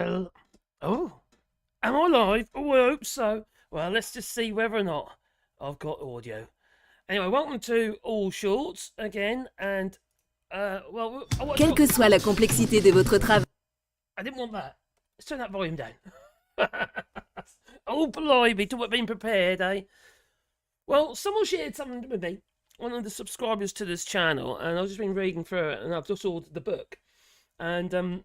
Oh, am I live? Oh, I hope so. Well, let's just see whether or not I've got audio. Anyway, welcome to All Shorts again, and I want to Quelle talk. que soit la complexité de votre travail. I didn't want that. Let's turn that volume down. Oh, blimey, talk about being prepared, eh? Well, someone shared something with me, one of the subscribers to this channel, and I've just been reading through it, and I've just ordered the book, and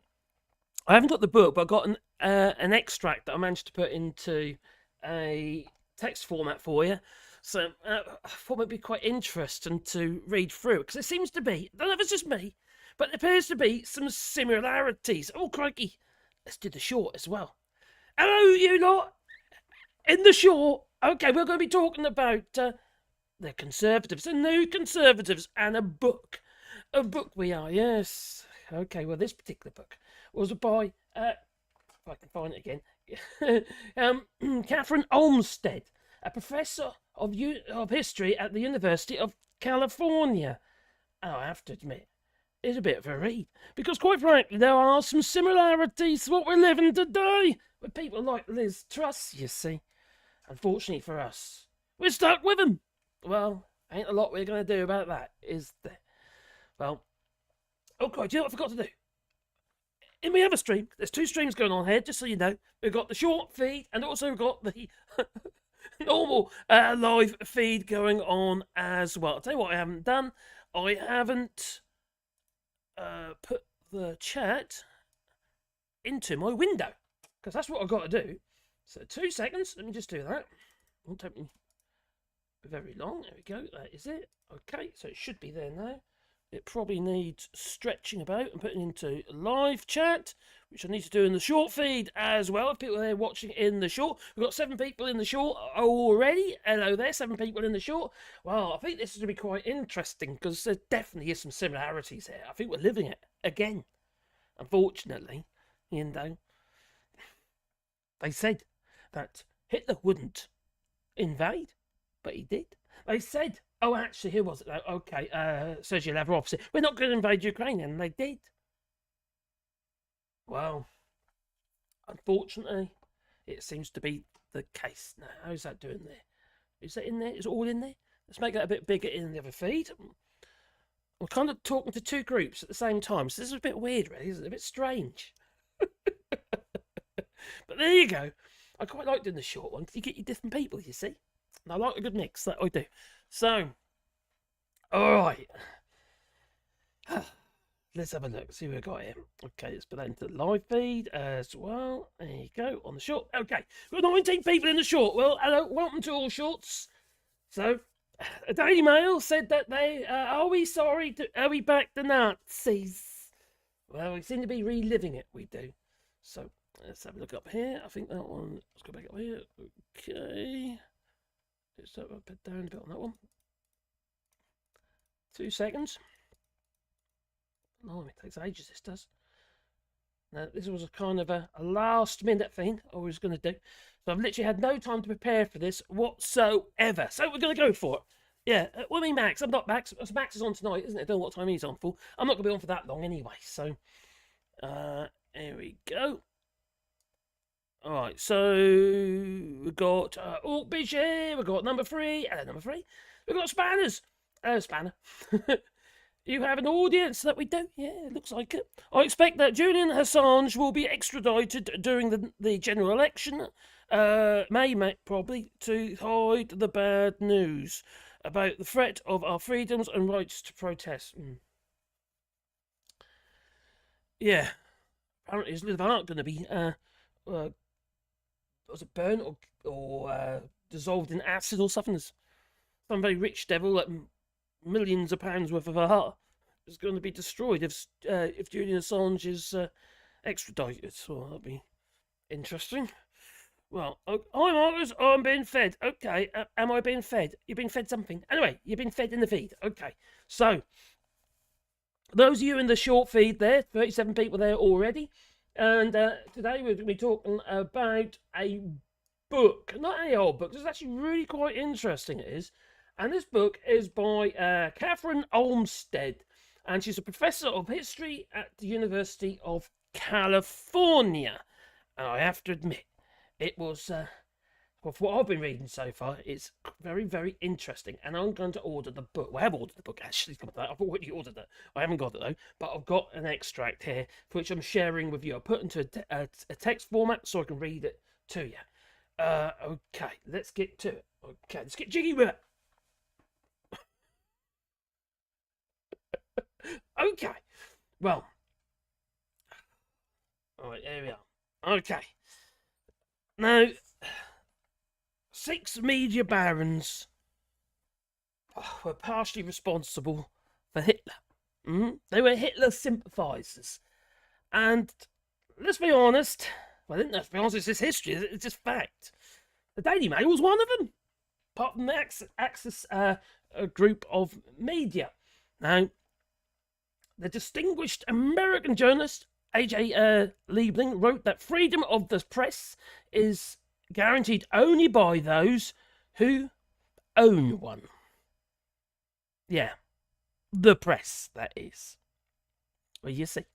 I haven't got the book, but I got an extract that I managed to put into a text format for you. So I thought it'd be quite interesting to read through, because it seems to be, I don't know if it's just me, but there appears to be some similarities. Oh, crikey. Let's do the short as well. Hello, you lot. In the short. Okay, we're going to be talking about the Conservatives, the new Conservatives, and a book. A book we are, yes. Okay, well, this particular book was by, if I can find it again, Catherine Olmsted, a professor of history at the University of California. And I have to admit, it's a bit of a read, because quite frankly, there are some similarities to what we're living today, with people like Liz Truss, you see. Unfortunately for us, we're stuck with them. Well, ain't a lot we're going to do about that, is there? Well, okay, do you know what I forgot to do? In my other stream, there's two streams going on here, just so you know. We've got the short feed, and also we've got the normal live feed going on as well. I'll tell you what I haven't done. I haven't put the chat into my window, because that's what I've got to do. So 2 seconds, let me just do that. Won't take me very long. There we go, that is it. Okay, so it should be there now. It probably needs stretching about and putting into live chat, which I need to do in the short feed as well. If people are there watching in the short, we've got 7 people in the short already. Hello there, 7 people in the short. Well, I think this is going to be quite interesting, because there definitely is some similarities here. I think we're living it again, unfortunately. You know, they said that Hitler wouldn't invade, but he did. They said, oh, actually, who was it? Okay, Sergei Lavrov said, we're not going to invade Ukraine, and they did. Well, unfortunately, it seems to be the case. Now, how's that doing there? Is that in there? Is it all in there? Let's make that a bit bigger in the other feed. We're kind of talking to 2 groups at the same time, so this is a bit weird, really, isn't it? A bit strange. But there you go. I quite like doing the short one, because you get your different people, you see. And I like a good mix, that I do. So, alright. Let's have a look, see what we've got here. Okay, let's put that into the live feed as well. There you go, on the short. Okay, we've got 19 people in the short. Well, hello, welcome to All Shorts. So, a Daily Mail said that they, are we sorry, are we back the Nazis? Well, we seem to be reliving it, we do. So, let's have a look up here. I think that one, let's go back up here. Okay. Let's put down a bit on that one. 2 seconds. Oh, it takes ages, this does. Now, this was a kind of a last minute thing I was going to do. So I've literally had no time to prepare for this whatsoever. So we're going to go for it. Yeah, well, me, Max. I'm not Max. Max is on tonight, isn't it? I don't know what time he's on for. I'm not going to be on for that long anyway. So, here we go. Alright, so we've got Orkbridge here, we've got number 3, and number 3. We've got Spanners. Spanner. You have an audience that we do? Yeah, it looks like it. I expect that Julian Assange will be extradited during the general election. Probably, to hide the bad news about the threat of our freedoms and rights to protest. Yeah. Apparently his liver aren't going to be was it burnt or dissolved in acid or something? There's some very rich devil that millions of pounds worth of art is going to be destroyed if Julian Assange is extradited. So that'll be interesting. Well, hi Marcus, I'm being fed. Okay, am I being fed? You've been fed something. Anyway, you've been fed in the feed. Okay, so those of you in the short feed there, 37 people there already. And today we're going to be talking about a book, not any old book. It's actually really quite interesting, it is. And this book is by Catherine Olmsted, and she's a professor of history at the University of California. And I have to admit, it was, well, for what I've been reading so far, it's very, very interesting. And I'm going to order the book. Well, I have ordered the book, actually. I've already ordered it. I haven't got it, though. But I've got an extract here, for which I'm sharing with you. I'll put it into a text format so I can read it to you. Okay, let's get to it. Okay, let's get jiggy with it. Okay, well, all right, here we are. Okay, now, 6 media barons were partially responsible for Hitler. They were Hitler sympathisers, and let's be honest. Well, let's be honest. It's just history. It's just fact. The Daily Mail was one of them, part of the Axis group of media. Now, the distinguished American journalist A.J. Liebling wrote that freedom of the press is guaranteed only by those who own one. Yeah, the press, that is. Well, you see.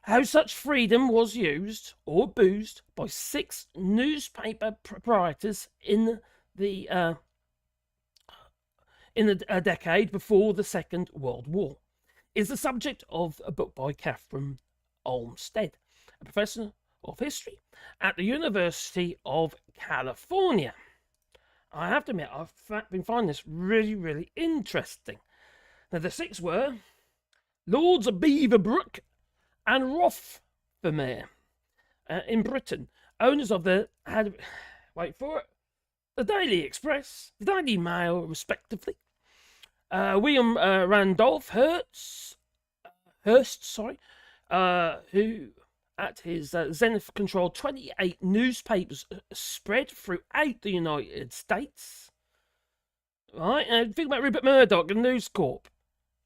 How such freedom was used or abused by 6 newspaper proprietors in the decade before the Second World War is the subject of a book by Catherine Olmsted, a professor of history at the University of California. I have to admit, I've been finding this really, really interesting. Now, the 6 were Lords of Beaverbrook and Rothermere in Britain, owners of the the Daily Express, the Daily Mail, respectively. William Randolph Hearst, who at his Zenith controlled 28 newspapers spread throughout the United States. Right, and think about Rupert Murdoch and News Corp.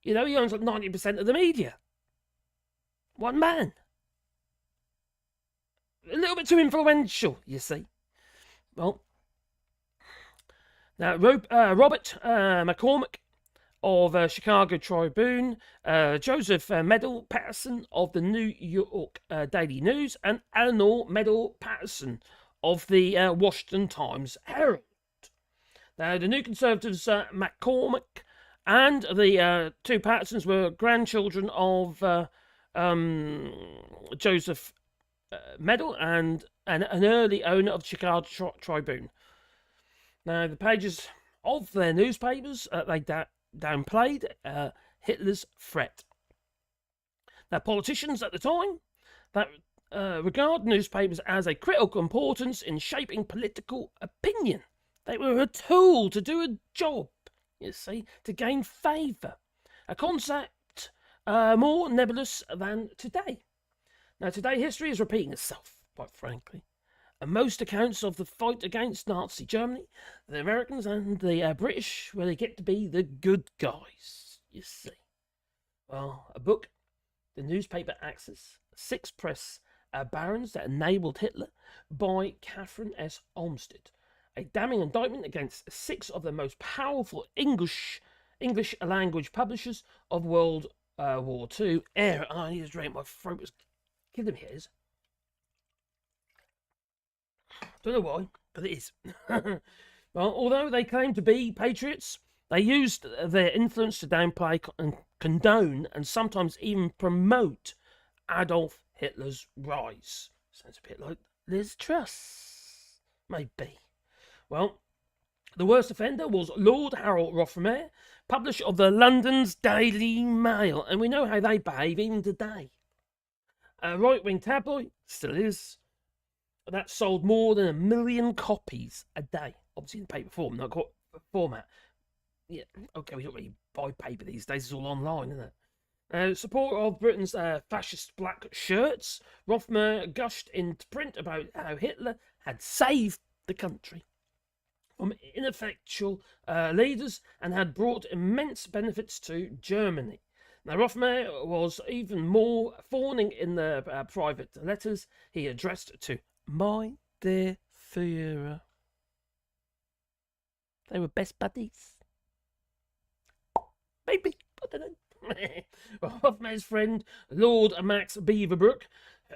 You know, he owns like 90% of the media. One man. A little bit too influential, you see. Well, now Robert McCormick of Chicago Tribune, Joseph Medill Patterson of the New York Daily News, and Eleanor Medill Patterson of the Washington Times Herald. Now, the New Conservatives, McCormick and the 2 Pattersons were grandchildren of Joseph Medill and an early owner of the Chicago Tribune. Now, the pages of their newspapers, they downplayed Hitler's threat. Now, politicians at the time that regard newspapers as a critical importance in shaping political opinion. They were a tool to do a job, you see, to gain favour. A concept more nebulous than today. Now, today history is repeating itself, quite frankly. And most accounts of the fight against Nazi Germany, the Americans and the British, really get to be the good guys, you see. Well, a book, The Newspaper Axis, 6 press barons that enabled Hitler, by Catherine S. Olmsted. A damning indictment against 6 of the most powerful English language publishers of World War II era. I need to drink, my throat was killing me. It is. Don't know why, but it is. Well, although they claim to be patriots, they used their influence to downplay and condone and sometimes even promote Adolf Hitler's rise. Sounds a bit like Liz Truss, maybe. Well, the worst offender was Lord Harold Rothermere, publisher of the London's Daily Mail, and we know how they behave even today. A right-wing tabloid, still is, that sold more than 1 million copies a day. Obviously in paper form, not format. Yeah, okay, we don't really buy paper these days, it's all online, isn't it? Supporter of Britain's fascist black shirts, Rothermere gushed into print about how Hitler had saved the country from ineffectual leaders and had brought immense benefits to Germany. Now, Rothermere was even more fawning in the private letters he addressed to my dear Führer. They were best buddies. Maybe, I don't know. Rothermere's friend, Lord Max Beaverbrook,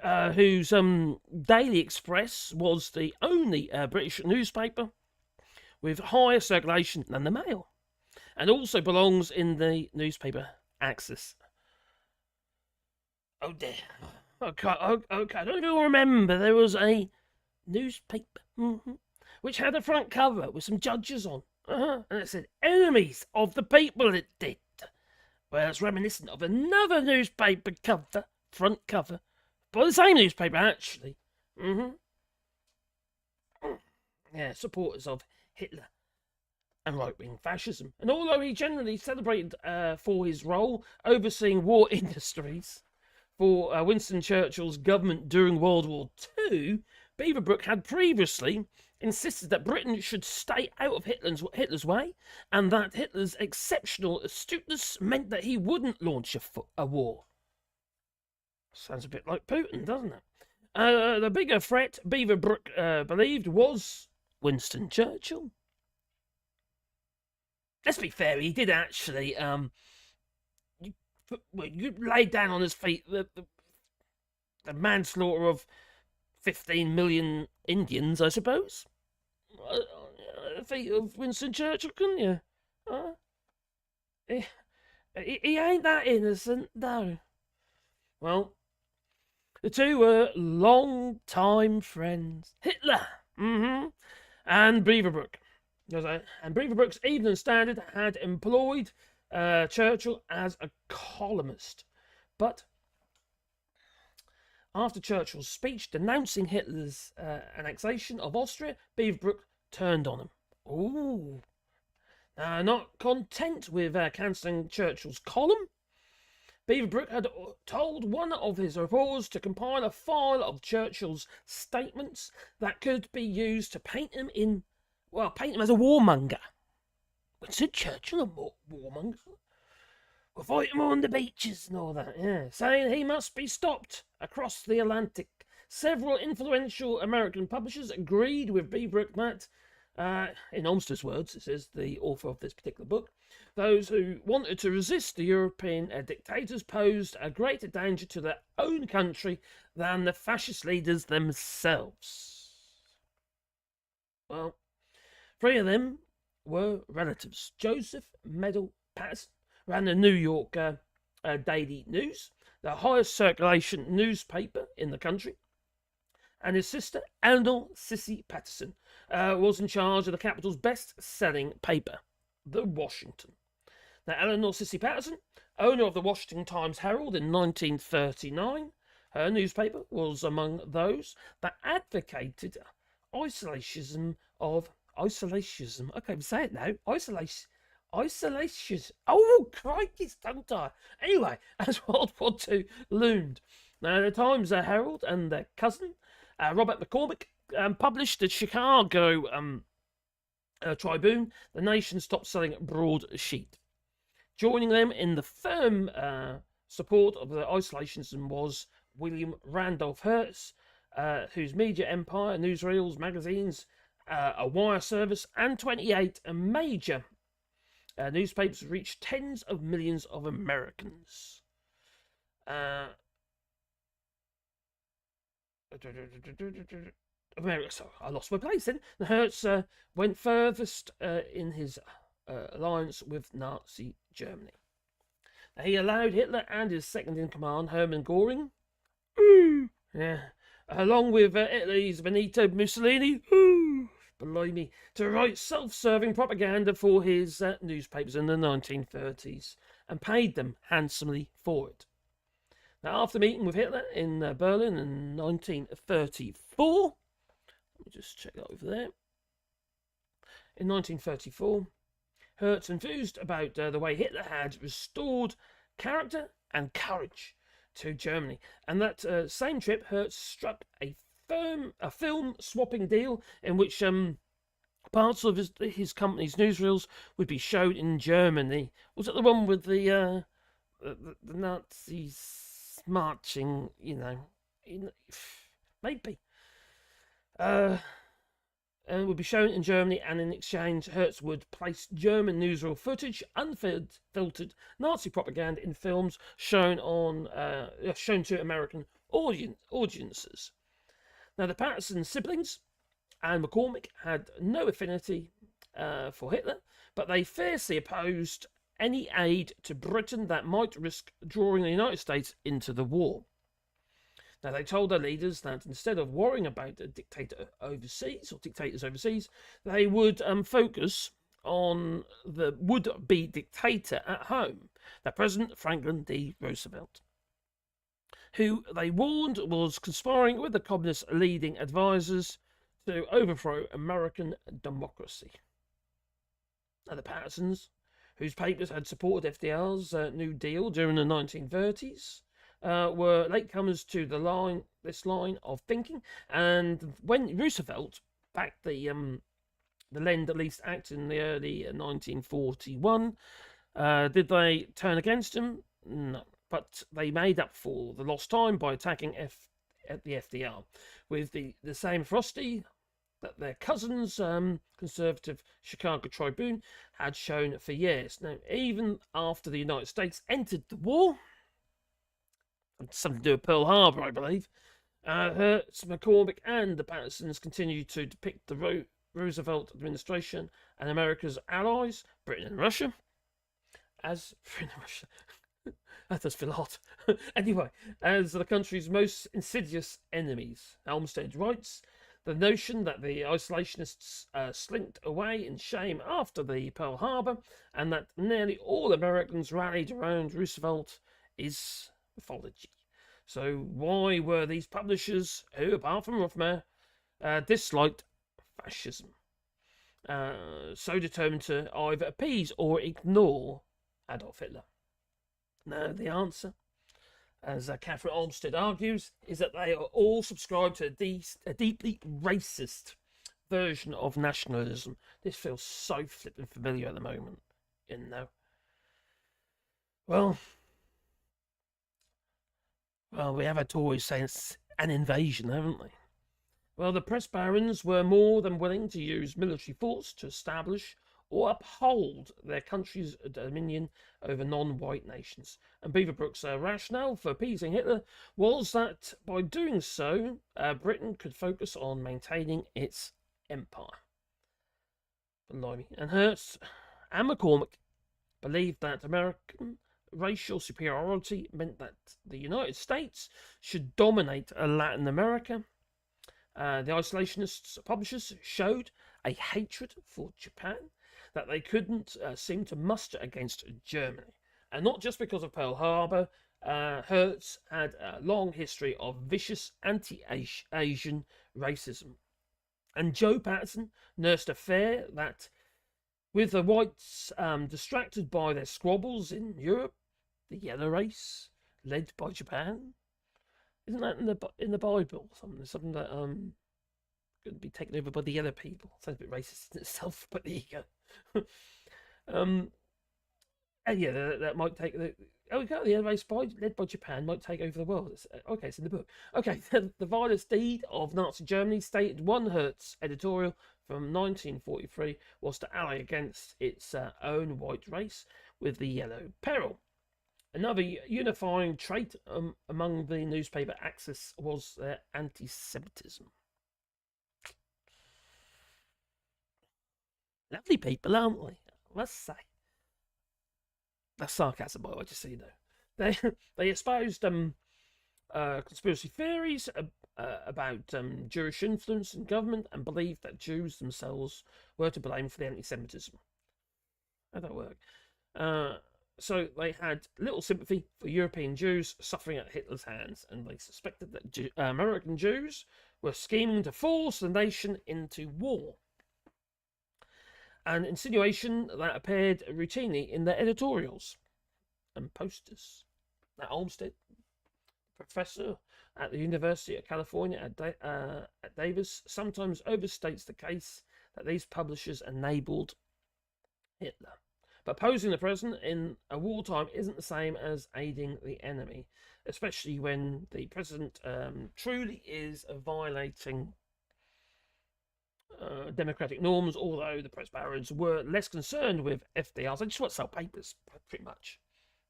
whose Daily Express was the only British newspaper with higher circulation than the Mail, and also belongs in the newspaper Axis. Oh dear. Okay, okay. I don't even remember there was a newspaper which had a front cover with some judges on. And it said, "Enemies of the people," it did. Well, it's reminiscent of another newspaper front cover, by the same newspaper, actually. Yeah, supporters of Hitler and right-wing fascism. And although he generally celebrated for his role overseeing war industries for Winston Churchill's government during World War II, Beaverbrook had previously insisted that Britain should stay out of Hitler's way, and that Hitler's exceptional astuteness meant that he wouldn't launch a war. Sounds a bit like Putin, doesn't it? The bigger threat Beaverbrook believed was Winston Churchill. Let's be fair, he did actually you laid down on his feet the manslaughter of 15 million Indians, I suppose. The feet of Winston Churchill, couldn't you? He ain't that innocent, though. Well, the two were long-time friends. Hitler, and Beaverbrook. And Beaverbrook's Evening Standard had employed Churchill as a columnist. But after Churchill's speech denouncing Hitler's annexation of Austria, Beaverbrook turned on him. Ooh. Not content with cancelling Churchill's column, Beaverbrook had told one of his reporters to compile a file of Churchill's statements that could be used to paint him as a warmonger. Winston Churchill a warmonger? We'll fight him on the beaches and all that, yeah. Saying he must be stopped across the Atlantic. Several influential American publishers agreed with Beaverbrook that, in Olmster's words, this is the author of this particular book, those who wanted to resist the European dictators posed a greater danger to their own country than the fascist leaders themselves. Well, three of them were relatives. Joseph Medill Patterson ran the New York Daily News, the highest circulation newspaper in the country, and his sister, Eleanor Sissy Patterson, was in charge of the capital's best-selling paper, The Washington. Now, Eleanor Sissy Patterson, owner of the Washington Times-Herald in 1939, her newspaper was among those that advocated isolationism. Okay, say it now. Isolation. Oh, crikey, tongue-tie. Anyway, as World War II loomed. Now, the Times-Herald and their cousin, Robert McCormick, published the Chicago Tribune, the nation's top-selling broadsheet. Joining them in the firm support of the isolationism was William Randolph Hearst, whose media empire, newsreels, magazines, a wire service, and 28 major newspapers reached tens of millions of Americans. So I lost my place then. Hertz went furthest in his alliance with Nazi Germany. Now, he allowed Hitler and his second-in-command, Hermann Göring, along with Italy's Benito Mussolini, blimey, to write self-serving propaganda for his newspapers in the 1930s, and paid them handsomely for it. Now, after meeting with Hitler in Berlin in 1934, let me just check that over there. In 1934, Hertz enthused about the way Hitler had restored character and courage to Germany, and that same trip, Hertz struck a film swapping deal in which parts of his company's newsreels would be shown in Germany. Was it the one with the Nazis marching? Maybe. And would be shown in Germany, and in exchange, Hertz would place German newsreel footage, unfiltered Nazi propaganda in films shown to American audiences. Now, the Patterson siblings and McCormick had no affinity for Hitler, but they fiercely opposed any aid to Britain that might risk drawing the United States into the war. Now, they told their leaders that instead of worrying about a dictator overseas or dictators overseas, they would focus on the would-be dictator at home, the President Franklin D. Roosevelt, who they warned was conspiring with the communist leading advisors to overthrow American democracy. Now, the Pattersons, whose papers had supported FDR's New Deal during the 1930s, were latecomers to this line of thinking, and when Roosevelt backed the Lend-Lease Act in the early 1941, did they turn against him? No, but they made up for the lost time by attacking the FDR with the same ferocity that their cousins, conservative Chicago Tribune, had shown for years. Now, even after the United States entered the war, something to do with Pearl Harbor, I believe, Hertz, McCormick, and the Pattersons continued to depict the Roosevelt administration and America's allies, Britain and Russia, as Britain and Russia. That does feel hot. Anyway, as the country's most insidious enemies. Olmsted writes, the notion that the isolationists slinked away in shame after the Pearl Harbor and that nearly all Americans rallied around Roosevelt is mythology. So why were these publishers, who, apart from Ruffmer, disliked fascism, so determined to either appease or ignore Adolf Hitler? Now, the answer, as Catherine Olmsted argues, is that they are all subscribed to a deeply racist version of nationalism. This feels so flippin' familiar at the moment, you know. Well, we have a Tories saying it's an invasion, haven't we? Well, the press barons were more than willing to use military force to establish or uphold their country's dominion over non-white nations. And Beaverbrook's rationale for appeasing Hitler was that by doing so, Britain could focus on maintaining its empire. Blimey. And Hertz and McCormick believed that American racial superiority meant that the United States should dominate Latin America. The isolationists publishers showed a hatred for Japan that they couldn't seem to muster against Germany. And not just because of Pearl Harbor. Hertz had a long history of vicious anti-Asian racism. And Joe Patterson nursed a fear that with the whites distracted by their squabbles in Europe, the yellow race, led by Japan, isn't that in the Bible? Something that going to be taken over by the yellow people. Sounds a bit racist in itself, but there you go. And yeah, that might take the yellow race led by Japan might take over the world. It's in the book. Okay, the vilest deed of Nazi Germany, stated one Hertz editorial from 1943, was to ally against its own white race with the yellow peril. Another unifying trait among the newspaper axis was their anti-Semitism. Lovely people, aren't we? I must say. That's sarcasm, by the way, just so you know. They espoused conspiracy theories about Jewish influence in government and believed that Jews themselves were to blame for the anti-Semitism. How'd that work? So they had little sympathy for European Jews suffering at Hitler's hands, and they suspected that American Jews were scheming to force the nation into war. An insinuation that appeared routinely in their editorials and posters. Now, Olmsted, professor at the University of California at Davis, sometimes overstates the case that these publishers enabled Hitler. But opposing the president in a wartime isn't the same as aiding the enemy, especially when the president truly is violating democratic norms, although the press barons were less concerned with FDRs. They just want to sell papers, pretty much.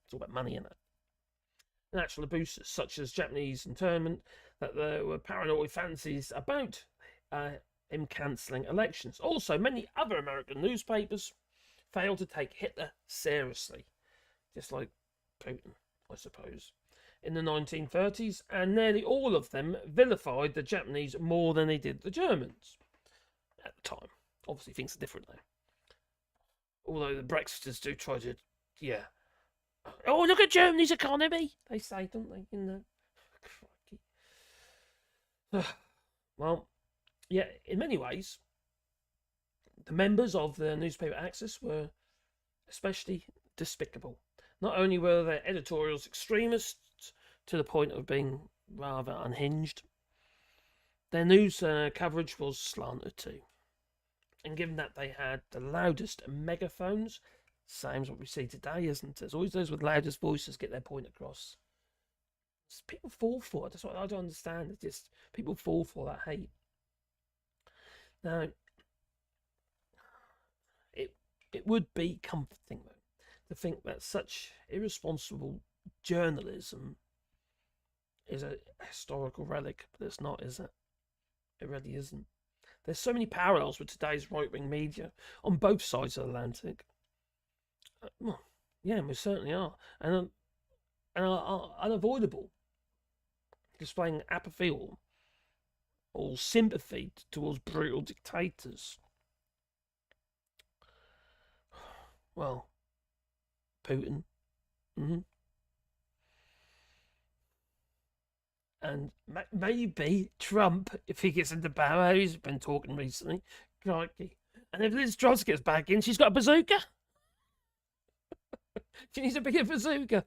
It's all about money, isn't it? natural abuses, such as Japanese internment, that there were paranoid fancies about him cancelling elections. Also, many other American newspapers failed to take Hitler seriously, just like Putin, I suppose, in the 1930s, and nearly all of them vilified the Japanese more than they did the Germans at the time. Obviously, things are different now. Although the Brexiters do try to, oh, look at Germany's economy, they say, don't they? Well, yeah, in many ways, the members of the newspaper Axis were especially despicable. Not only were their editorials extremists to the point of being rather unhinged, their news coverage was slanted too. And given that they had the loudest megaphones, same as what we see today, isn't it? There's always those with loudest voices get their point across. People fall for it. That's what I don't understand. It's just people fall for that hate. Now, it would be comforting, though, to think that such irresponsible journalism is a historical relic, but it's not, is it? It really isn't. There's so many parallels with today's right-wing media on both sides of the Atlantic. Well, yeah, we certainly are, and are unavoidable. Displaying apathy or sympathy towards brutal dictators. Well, Putin. And maybe Trump, if he gets into power, he's been talking recently. Crikey. And if Liz Truss gets back in, she's got a bazooka. She needs a bigger bazooka.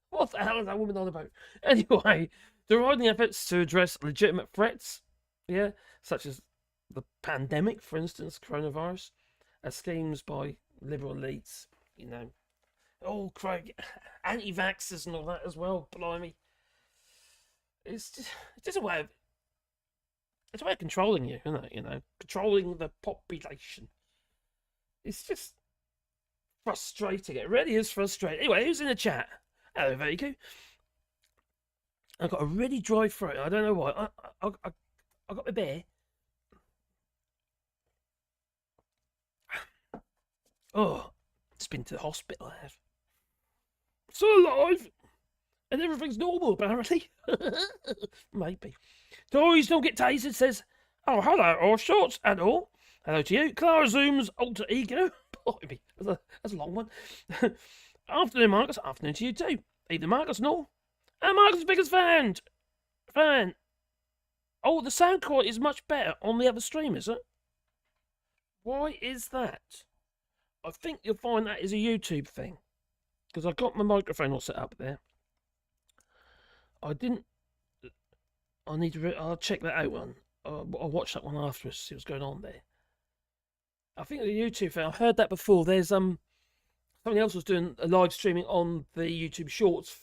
What the hell is that woman on about? Anyway, deriding efforts to address legitimate threats, such as the pandemic, for instance, coronavirus, as schemes by liberal elites, oh, Craig, anti-vaxxers and all that as well, blimey. It's just a way of controlling you, isn't it? Controlling the population. It's just frustrating. It really is frustrating. Anyway, who's in the chat? Hello, Vico. I've got a really dry throat. I don't know why. I got my beer. Oh, it's been to the hospital, I have. Still alive. And everything's normal, apparently. Maybe. Tories don't get tasered says, oh, hello, AllShorts and all. Hello to you. Clara Zoom's alter ego. Blimey, that's a long one. Afternoon, Marcus. Afternoon to you too. Evening, Marcus and all. And Marcus' biggest fan. Oh, the sound quality is much better on the other stream, is it? Why is that? I think you'll find that is a YouTube thing. Because I got my microphone all set up there. I'll check that out one. I'll watch that one afterwards, see what's going on there. I think the YouTube thing, I've heard that before. There's somebody else was doing a live streaming on the YouTube Shorts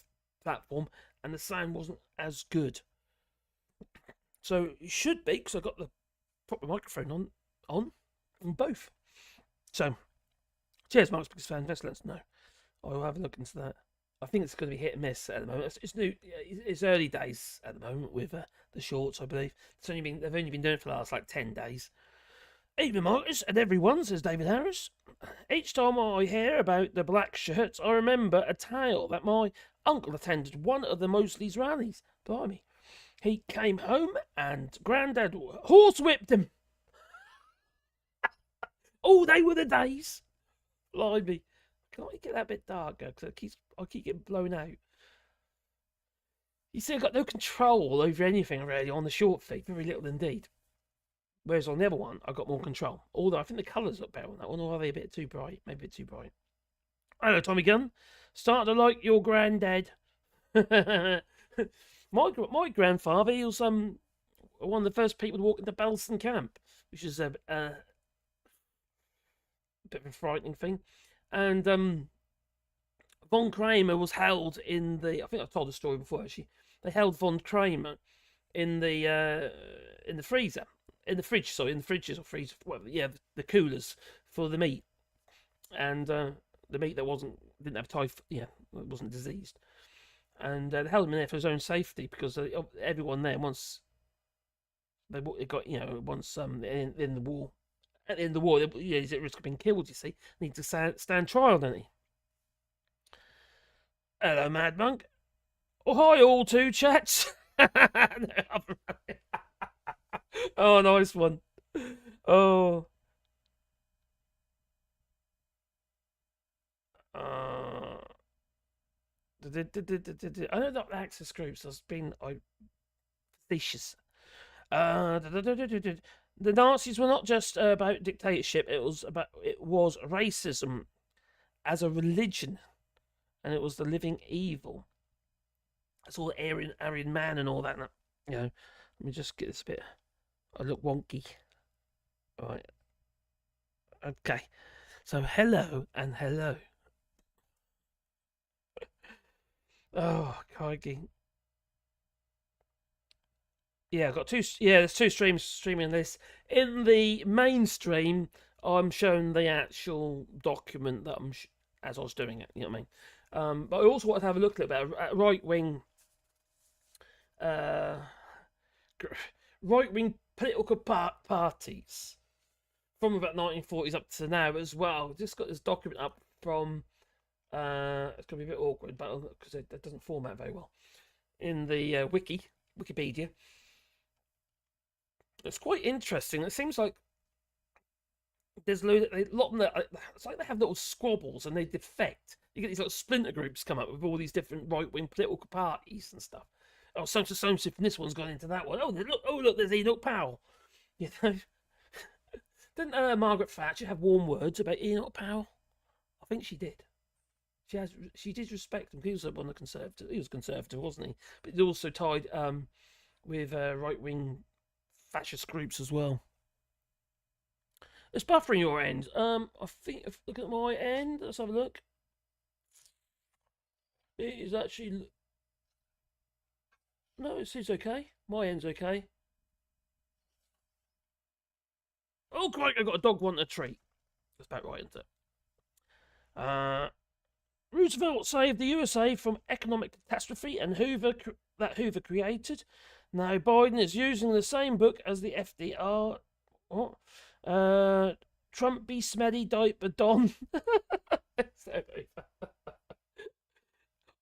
platform, and the sound wasn't as good. So it should be, because I got the proper microphone on both. So, cheers, Mark's biggest fan. Let's let us know. I'll have a look into that. I think it's going to be hit and miss at the moment. It's new. It's early days at the moment with the Shorts, I believe. They've only been doing it for the last 10 days. Evening, Marcus, and everyone, says David Harris. Each time I hear about the black shirts, I remember a tale that my uncle attended one of the Mosley's rallies. Blimey. He came home and Grandad horsewhipped him. Oh, they were the days. Blimey. Can't we get that a bit darker? Because I keep getting blown out. You see, I've got no control over anything really on the short feed. Very little indeed. Whereas on the other one, I've got more control. Although I think the colours look better on that one, or are they a bit too bright? Maybe a bit too bright. Hello, Tommy Gunn. Starting to like your granddad. My grandfather, he was one of the first people to walk into Belsen Camp, which is a bit of a frightening thing. And von Kramer was held in the. I think I've told the story before. Actually, they held von Kramer in the freezer. In the fridge, sorry, in the fridges or freezer, whatever, the coolers for the meat, and the meat that didn't have typhoid, it wasn't diseased. and they held him in there for his own safety because everyone there wants they got once in the war. At the end of the war, he's at risk of being killed. You see, need to stand trial, don't he? Hello, Mad Monk. Oh, hi, all two chats. Oh, nice one. Oh. I know that access groups has been facetious. The Nazis were not just about dictatorship. It was racism as a religion, and it was the living evil. It's all Aryan man and all that. Let me just get this bit. I look wonky. All right. Okay. So hello and hello. Oh, crikey. Yeah, I've got two. Yeah, there's two streams streaming this. In the mainstream, I'm showing the actual document that as I was doing it. You know what I mean? But I also want to have a look at right wing, political parties from about 1940s up to now as well. Just got this document up from. It's gonna be a bit awkward, but because it doesn't format very well in the Wikipedia. It's quite interesting. It seems like there's a lot of them. It's like they have little squabbles and they defect. You get these little splinter groups come up with all these different right-wing political parties and stuff. Oh, so from this one's gone into that one. Oh, look, there's Enoch Powell. You know, didn't Margaret Thatcher have warm words about Enoch Powell? I think she did. She did respect him. He was one of the conservative. He was conservative, wasn't he? But he also tied with right-wing fascist groups as well. It's buffering your end. I think if look at my end. Let's have a look. It is actually no. It seems okay. My end's okay. Oh, great! I got a dog wanting a treat. That's about right, isn't it? Roosevelt saved the USA from economic catastrophe, and Hoover created. Now Biden is using the same book as the FDR. What? Trump be smelly diaper Don.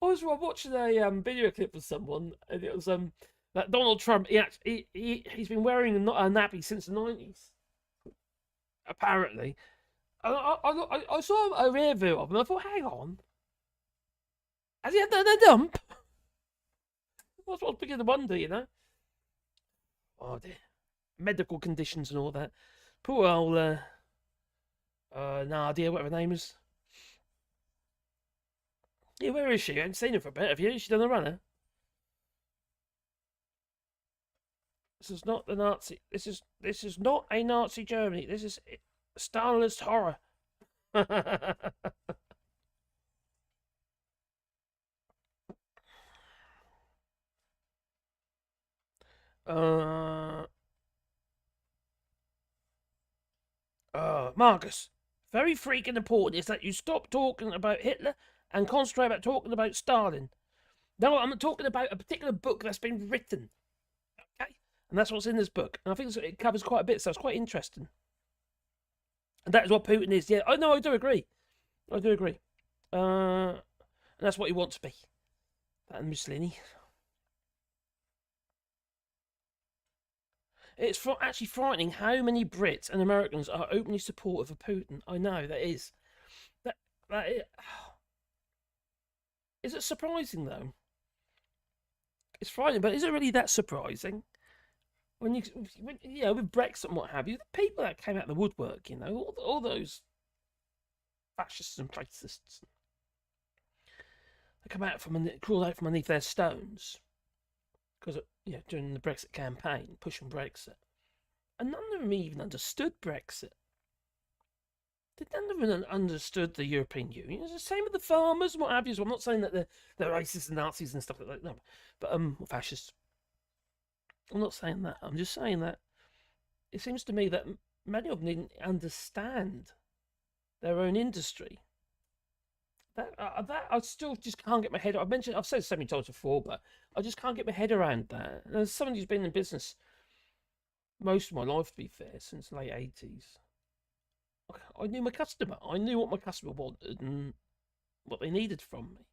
I was watching a video clip of someone, and it was that Donald Trump. He's been wearing a nappy since the 90s, apparently. I saw a review of him. And I thought, hang on, has he had a dump? That's what's beginning to wonder, you know. Oh dear, medical conditions and all that. Poor old Nadia, whatever her name is. Yeah, where is she? I haven't seen her for a bit. Have you? She done a runner? This is not the Nazi. This is not a Nazi Germany. This is Stalinist horror. Marcus, very freaking important is that you stop talking about Hitler and concentrate about talking about Stalin. No, I'm talking about a particular book that's been written. Okay? And that's what's in this book. And I think it covers quite a bit, so it's quite interesting. And that is what Putin is. Yeah, I know, I do agree. And that's what he wants to be. That and Mussolini. It's actually frightening how many Brits and Americans are openly supportive of Putin. I know, that is. Is it surprising, though? It's frightening, but is it really that surprising? When with Brexit and what have you, the people that came out of the woodwork, all those fascists and racists, they crawled out from underneath their stones because during the Brexit campaign, pushing Brexit, and none of them even understood Brexit. None of them understood the European Union. It's the same with the farmers and what have you. So I'm not saying that they're racist and Nazis and stuff like that. No, but fascists. I'm not saying that. I'm just saying that it seems to me that many of them didn't understand their own industry. That I still just can't get my head. I've said it so many times before, but I just can't get my head around that. And as someone who's been in business most of my life, to be fair, since the late 80s, I knew my customer. I knew what my customer wanted and what they needed from me,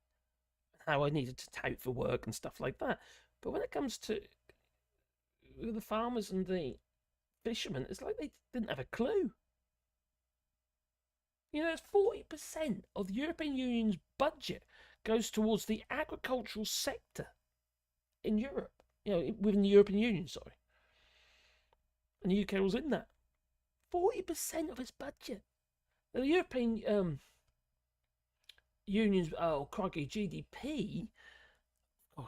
how I needed to tout for work and stuff like that. But when it comes to the farmers and the fishermen, it's like they didn't have a clue. You know, it's 40% of the European Union's budget goes towards the agricultural sector in Europe. You know, within the European Union, sorry. And the UK was in that. 40% of its budget. Now, the European Union's, crikey, GDP, I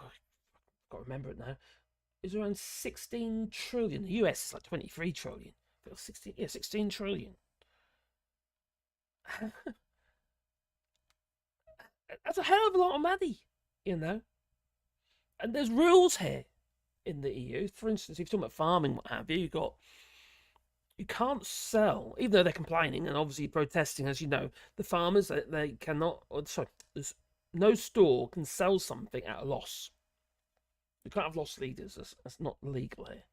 can't remember it now, is around 16 trillion. The US is like 23 trillion. 16 trillion. That's a hell of a lot of money, you know. And there's rules here in the EU. For instance, if you're talking about farming, what have you, you can't sell, even though they're complaining and obviously protesting, as you know, the farmers, they cannot, there's no store can sell something at a loss. You can't have loss leaders. That's not legal here.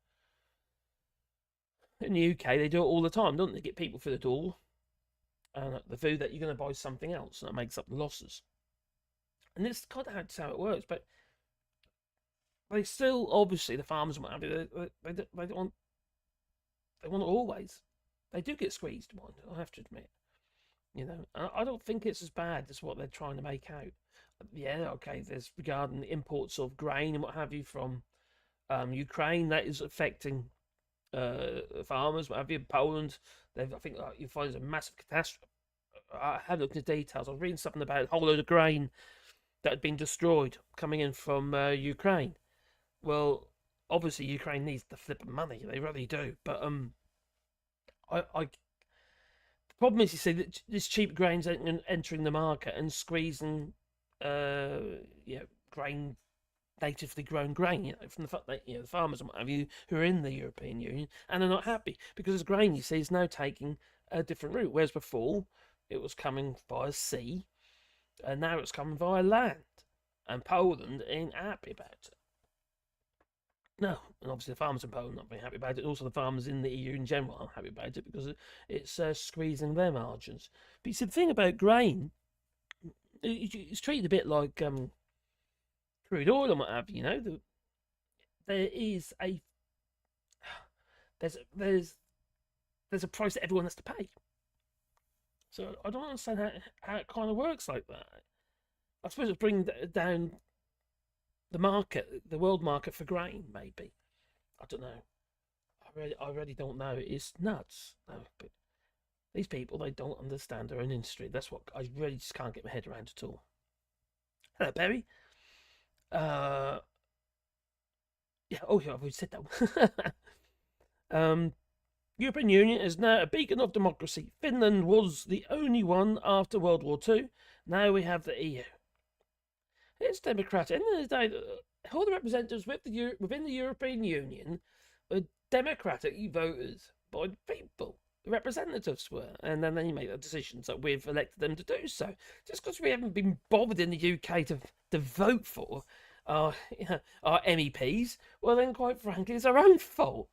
In the UK, they do it all the time, don't they? Get people through the door and the view that you're going to buy something else, and that makes up the losses. And this kind of how it works, but they still, obviously, the farmers want to they want it always. They do get squeezed, I have to admit. You know, I don't think it's as bad as what they're trying to make out. Yeah, okay, there's regarding the imports of grain and what have you from Ukraine, that is affecting farmers, what have you. Poland, I think you find it's a massive catastrophe. I haven't looked at the details. I was reading something about a whole load of grain that had been destroyed coming in from Ukraine. Well, obviously Ukraine needs the flipping money, they really do. But the problem is, you see, that this cheap grain's entering the market and squeezing, grain, natively grown grain, you know, from the fact that, you know, the farmers and what have you who are in the European Union, and are not happy because this grain, you see, is now taking a different route, whereas before it was coming via sea, and now it's coming via land, and Poland ain't happy about it. No, and obviously the farmers in Poland not very happy about it, and also the farmers in the EU in general aren't happy about it because it's squeezing their margins. But you see, the thing about grain, it's treated a bit like crude oil and what have you. You know, there is a there's a price that everyone has to pay. So I don't understand how it kind of works like that. I suppose it's bringing down the market, the world market for grain, maybe. I don't know. I really don't know. It's nuts. No, but these people, they don't understand their own industry. That's what I really just can't get my head around at all. Hello, Barry. Yeah. Oh, yeah. We said that. European Union is now a beacon of democracy. Finland was the only one after World War II. Now we have the EU. It's democratic. At the end of the day, all the representatives within the European Union were democratically voted by the people. The representatives were, and then they make the decisions that we've elected them to do so. Just because we haven't been bothered in the UK to vote for our MEPs, well, then, quite frankly, it's our own fault.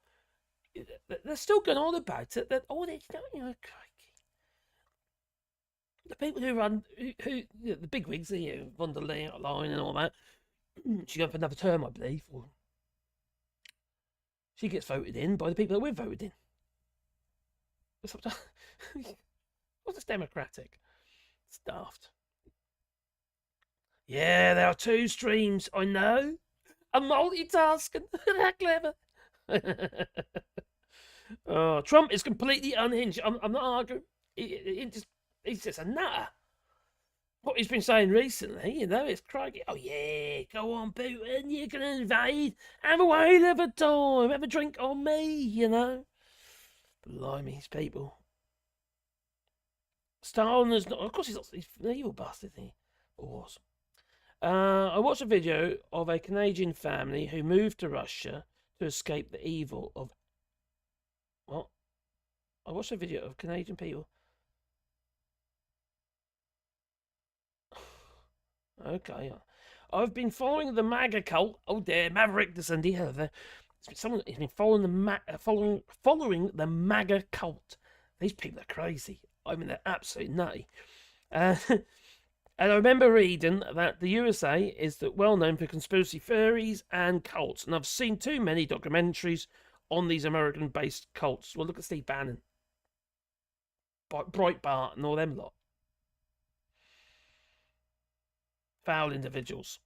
They're still going on about it. That crikey. The people who run, the bigwigs, von der Leyen and all that. She's going for another term, I believe. Or she gets voted in by the people that we've voted in. What's this democratic? It's daft. Yeah, there are two streams. I know. I'm multitasking. That clever. Trump is completely unhinged. I'm not arguing. He's just a nutter. What he's been saying recently, you know, it's crikey. Oh yeah, go on, Putin. You're gonna invade. Have a whale of a time. Have a drink on me. You know. Blimey, these people. Stalin is not. Of course, he's an evil bastard. He was. I watched a video of a Canadian family who moved to Russia to escape the evil of. What? I watched a video of Canadian people. Okay. I've been following the MAGA cult. Oh dear, Maverick descending. Someone has been following following the MAGA cult. These people are crazy. I mean, they're absolutely nutty. Uh, and I remember reading that the USA is well known for conspiracy theories and cults, and I've seen too many documentaries on these American-based cults. Well, look at Steve Bannon, Breitbart, and all them lot. Foul individuals.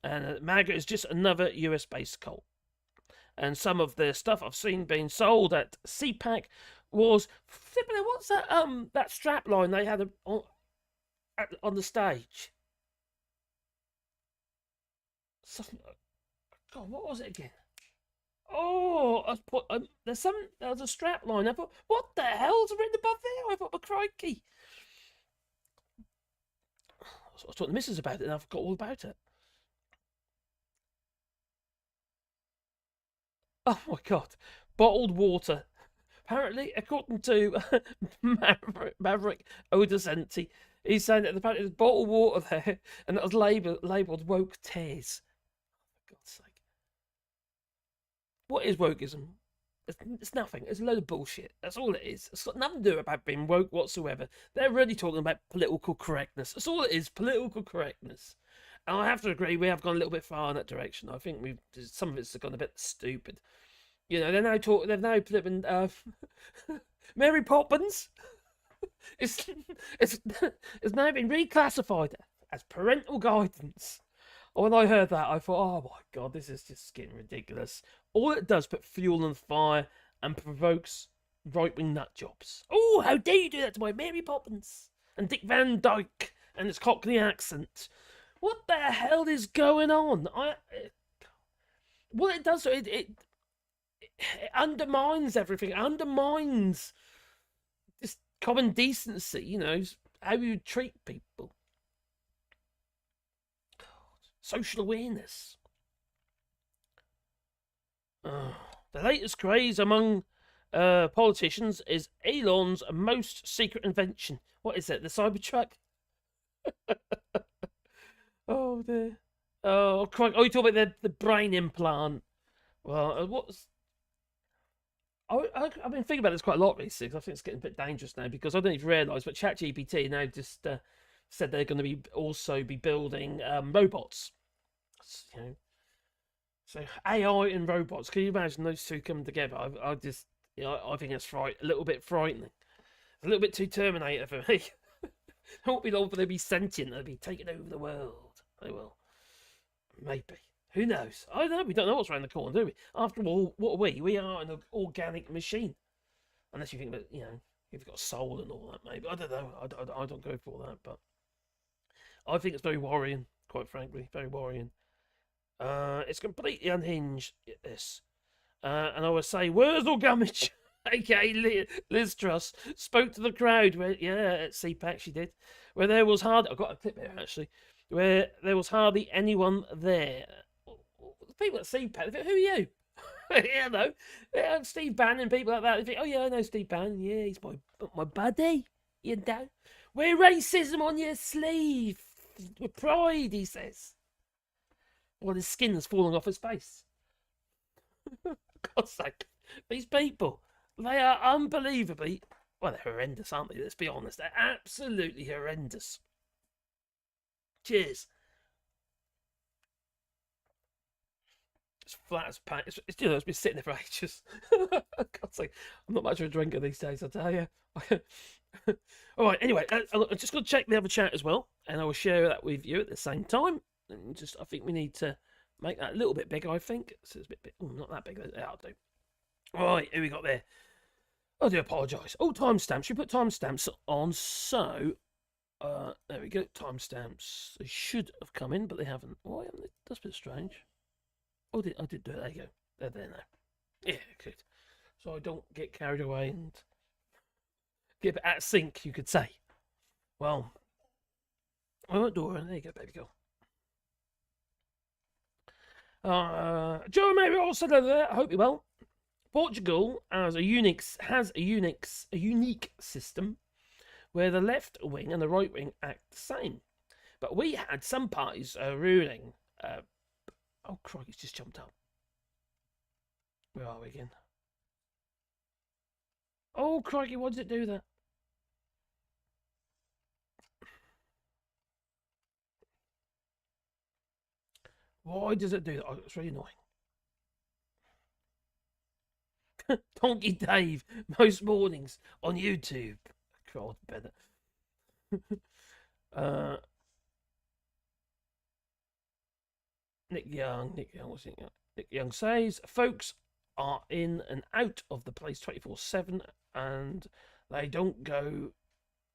And MAGA is just another US-based cult. And some of the stuff I've seen being sold at CPAC was flipping. What's that strap line they had on the stage? Something, God, what was it again? Oh, there was a strap line. I thought, what the hell's written above there? I thought, but crikey. I was talking to the missus about it, and I forgot all about it. Oh my God, bottled water. Apparently, according to Maverick Odesenti, he's saying that apparently there's bottled water there, and that was labelled woke tears. For God's sake. What is wokeism? It's nothing. It's a load of bullshit. That's all it is. It's got nothing to do about being woke whatsoever. They're really talking about political correctness. That's all it is, political correctness. And I have to agree, we have gone a little bit far in that direction. I think some of it's gone a bit stupid. You know, they've now flipping Mary Poppins. It's now been reclassified as parental guidance. When I heard that, I thought, oh my God, this is just getting ridiculous. All it does put fuel on the fire and provokes right-wing nut jobs. Oh, how dare you do that to my Mary Poppins and Dick Van Dyke and his Cockney accent? What the hell is going on? What it does, it undermines everything. It undermines just common decency, you know, how you treat people. Social awareness. The latest craze among politicians is Elon's most secret invention. What is it? The Cybertruck? Oh dear. Oh, you talk about the brain implant. Well, I've been thinking about this quite a lot recently, because I think it's getting a bit dangerous now, because I don't even realise, but ChatGPT now just said they're going to also be building robots. You know, so AI and robots. Can you imagine those two coming together? I just, you know, I think it's a little bit frightening. A little bit too Terminator for me. It won't be long for they'll be sentient. They'll be taking over the world. They will. Maybe. Who knows? I don't know. We don't know what's around the corner, do we? After all, what are we? We are an organic machine. Unless you think that, you know, you've got a soul and all that, maybe. I don't know. I don't go for all that, but I think it's very worrying, quite frankly. Very worrying. It's completely unhinged, this. And I would say, Wurzel Gummidge, aka Liz Truss, spoke to the crowd, at CPAC she did, where there was I've got a clip here, actually, where there was hardly anyone there. People at CPAC, they think, who are you? You know, Steve Bannon, people like that, they think, oh yeah, I know Steve Bannon, yeah, he's my buddy, you know. Wear racism on your sleeve, with pride, he says. Well, his skin is falling off his face. God's sake, these people, they are unbelievably, well, they're horrendous, aren't they? Let's be honest, they're absolutely horrendous. Cheers. It's flat as pan. It's been sitting there for ages. God's sake, I'm not much of a drinker these days, I tell you. All right, anyway, I'm just going to check the other chat as well, and I will share that with you at the same time. And I think we need to make that a little bit bigger, I think. So it's a bit not that big. That'll do. All right, here we got there. I do apologise. Oh, timestamps. We put timestamps on, so there we go. Timestamps. They should have come in, but they haven't. Why haven't they? That's a bit strange. Oh, I did do it. There you go. They're there now. Yeah, good. So I don't get carried away and get out of sync, you could say. Well, I won't do it. There you go, baby girl. Joe Mary also there. I hope you're well. Portugal has a unique system where the left wing and the right wing act the same. But we had some parties ruling. Oh, crikey, it's just jumped up. Where are we again? Oh, crikey, why does it do that? Why does it do that? Oh, it's really annoying. Donkey Dave, most mornings on YouTube. God, better. Nick Young, what's it? Nick Young says, folks are in and out of the place 24/7, and they don't go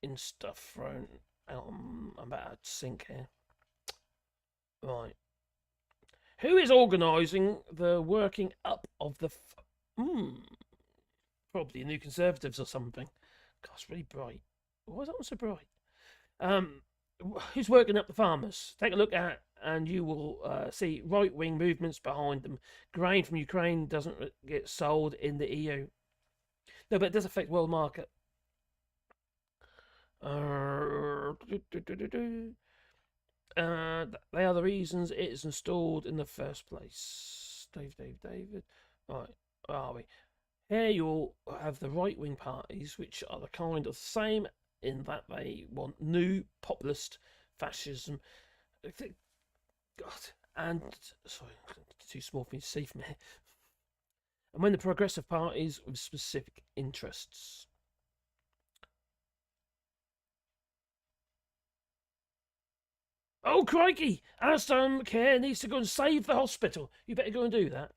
in stuff thrown out. I'm about to sink here. Right. Who is organising the working up of the... probably New Conservatives or something. God, it's really bright. Why is that one so bright? Who's working up the farmers? Take a look at, and you will see right-wing movements behind them. Grain from Ukraine doesn't get sold in the EU. No, but it does affect world market. They are the reasons it is installed in the first place. David. Right, where are we? Here you'll have the right-wing parties, which are the kind of the same in that they want new populist fascism. God, and sorry, too small for me to see from here. And when the progressive parties with specific interests. Oh, crikey! Alistair Care needs to go and save the hospital. You better go and do that.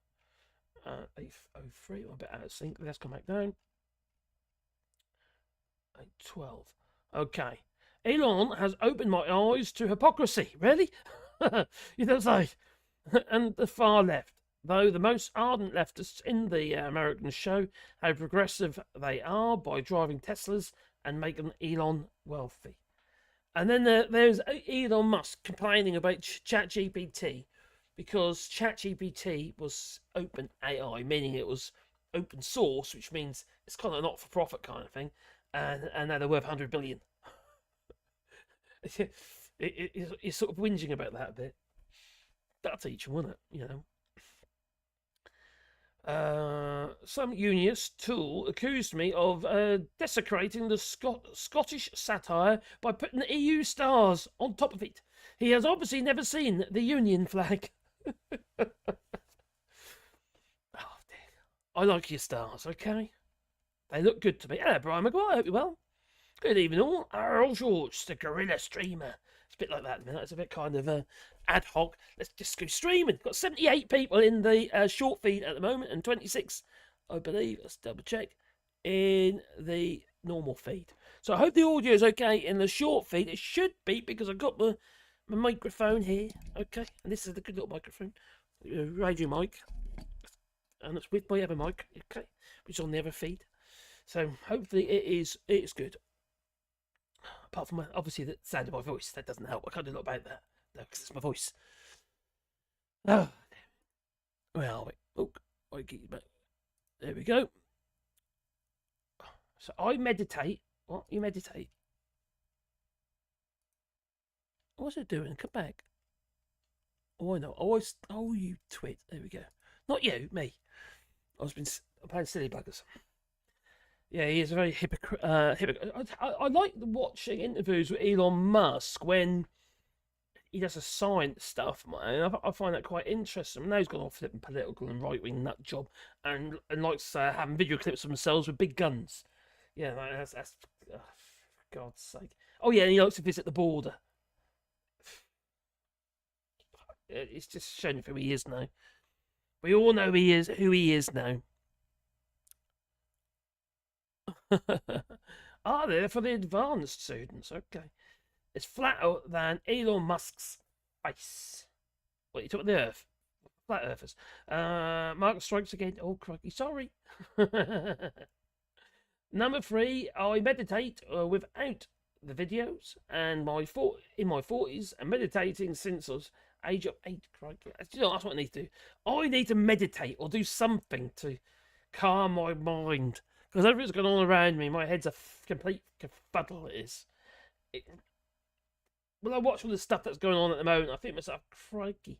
8:03, I'm a bit out of sync. Let's come back down. 8:12. Okay. Elon has opened my eyes to hypocrisy. Really? You don't say. And the far left. Though the most ardent leftists in the American show how progressive they are by driving Teslas and making Elon wealthy. And then there's Elon Musk complaining about ChatGPT because ChatGPT was open AI, meaning it was open source, which means it's kind of not for profit kind of thing, and now they're worth 100 billion. It's sort of whinging about that a bit. That'll teach them, wouldn't it? You know. Some unionist tool accused me of desecrating the Scottish satire by putting the EU stars on top of it. He has obviously never seen the Union flag. Oh, dear. I like your stars, okay? They look good to me. Hello, Brian Maguire. I hope you're well. Good evening, all. AllShorts, the guerrilla streamer. It's a bit like that at the minute. It's a bit kind of ad hoc. Let's just go streaming. Got 78 people in the short feed at the moment and 26, I believe, let's double check, in the normal feed. So I hope the audio is okay in the short feed. It should be because I've got my microphone here. Okay, and this is the good little microphone, radio mic, and it's with my other mic, okay, which is on the other feed. So hopefully it's good. Apart from obviously the sound of my voice, that doesn't help. I can't do a lot about that, no, because it's my voice. Oh, where are we? Oh, I get you back. There we go. So I meditate. What? You meditate? What's it doing? Come back. Oh, I know. Oh, you twit. There we go. Not you, me. I'm playing silly buggers. Yeah, he is a very hypocrite. I like watching interviews with Elon Musk when he does the science stuff, man. I find that quite interesting. Now he's gone off flipping political and right-wing nut job, and likes having video clips of themselves with big guns. Yeah, that's for God's sake. Oh yeah, and he likes to visit the border. It's just showing who he is now. We all know who he is now. Ah, they're for the advanced students. Okay. It's flatter than Elon Musk's face. What, you talking the Earth? Flat Earthers. Mark strikes again. Oh, crikey. Sorry. Number 3, I meditate without the videos, and in my 40s, and meditating since I was age of 8. Crikey. You know, that's what I need to do. I need to meditate or do something to calm my mind. Because everything's going on around me. My head's a complete kerfuddle, it is. when I watch all the stuff that's going on at the moment, I think to myself, crikey,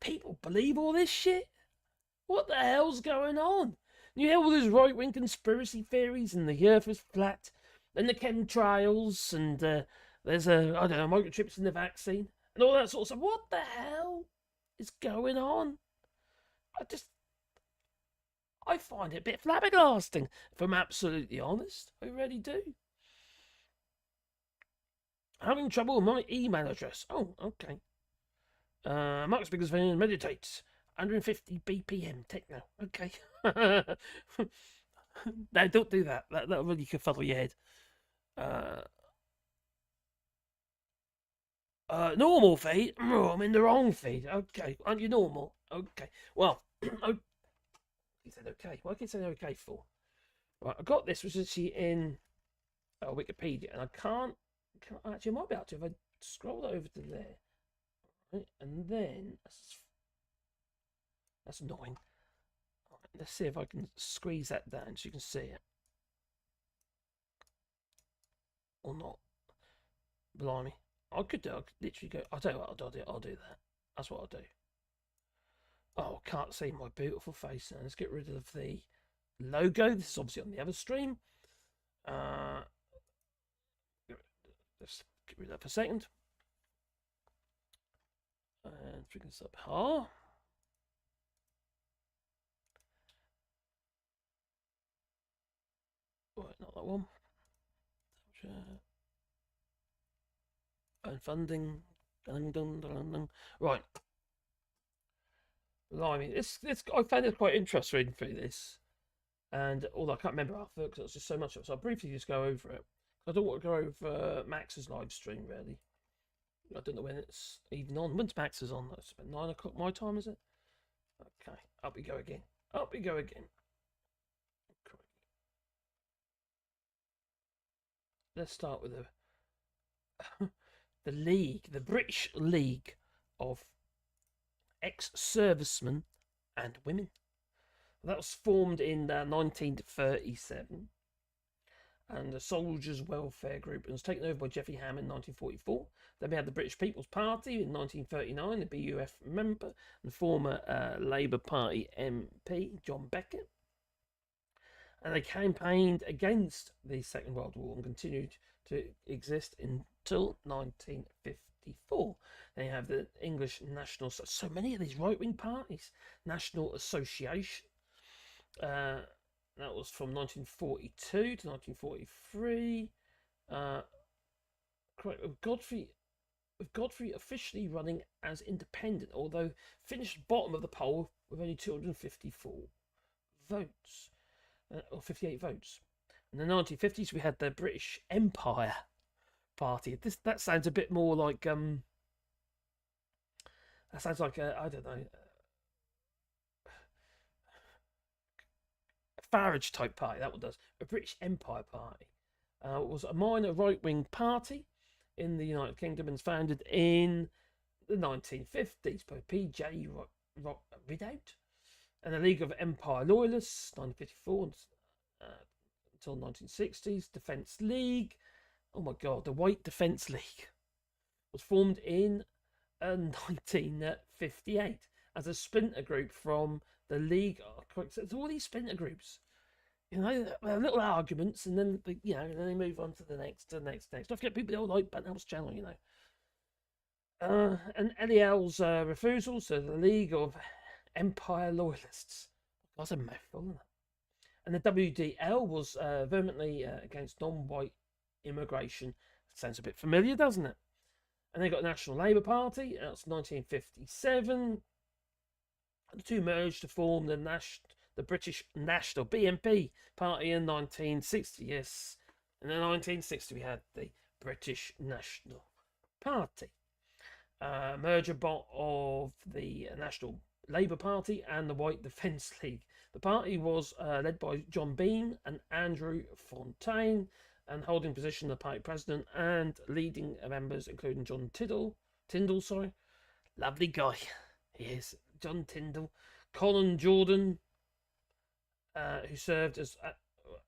people believe all this shit? What the hell's going on? You hear all these right-wing conspiracy theories, and the Earth is flat, and the chemtrails, and there's I don't know, microchips in the vaccine, and all that sort of stuff. What the hell is going on? I find it a bit flabbergasting, if I'm absolutely honest. I really do. Having trouble with my email address. Oh, okay. Mark's biggest fan meditates. 150 BPM techno. Okay. No, don't do that. That really could fuddle your head. Normal feed? Oh, I'm in the wrong feed. Okay. Aren't you normal? Okay. Well, he said okay. What can you say okay for? Right, I got this, which is actually in Wikipedia, and I can't actually, I might be able to if I scroll over to there. Right, and then that's annoying. Right, let's see if I can squeeze that down so you can see it. Or not. Blimey. I could literally go. I'll tell you what, I'll do that. That's what I'll do. Oh, can't see my beautiful face now. Let's get rid of the logo. This is obviously on the other stream. Let's get rid of that for a second. And bring this up here. Right, not that one. And funding. Right. Blimey, I found it quite interesting reading through this. And although I can't remember after because it's just so much of it, so I'll briefly just go over it. I don't want to go over Max's live stream really. I don't know when it's even on. When's Max's on? It's about 9 o'clock my time, is it? Okay, up we go again. Up we go again. Let's start with the League, the British League of Ex-Servicemen and Women. That was formed in 1937, and the Soldiers' Welfare Group was taken over by Geoffrey Ham in 1944. Then we had the British People's Party in 1939, the BUF member and former Labour Party MP John Beckett. And they campaigned against the Second World War and continued to exist until 1954. They have the English National, so many of these right-wing parties, National Association. That was from 1942 to 1943. With Godfrey officially running as independent, although finished bottom of the poll with only 254 votes. Or 58 votes. In the 1950s, we had the British Empire Party. That sounds a bit more like that sounds like I don't know, a Farage type party. That one does. A British Empire Party was a minor right-wing party in the United Kingdom and was founded in the 1950s by P.J. Ridout. And the League of Empire Loyalists, 1954 until 1960s. Defence League, oh my god, the White Defence League was formed in 1958 as a splinter group from the League. There's all these splinter groups, you know, little arguments, and then and then they move on to the next, Don't forget people don't like Bunhouse Channel, you know. And LEL's refusal, so the League of Empire Loyalists. That's a mouthful, isn't it? And the WDL was vehemently against non-white immigration. Sounds a bit familiar, doesn't it? And they got a National Labour Party. That's 1957. The two merged to form the British National BNP Party in 1960. Yes, in the 1960 we had the British National Party. Merger of the National Labour Party and the White Defence League. The party was led by John Bean and Andrew Fontaine, and holding position the party president and leading members including John Tyndall, lovely guy, he is, John Tyndall, Colin Jordan, who served as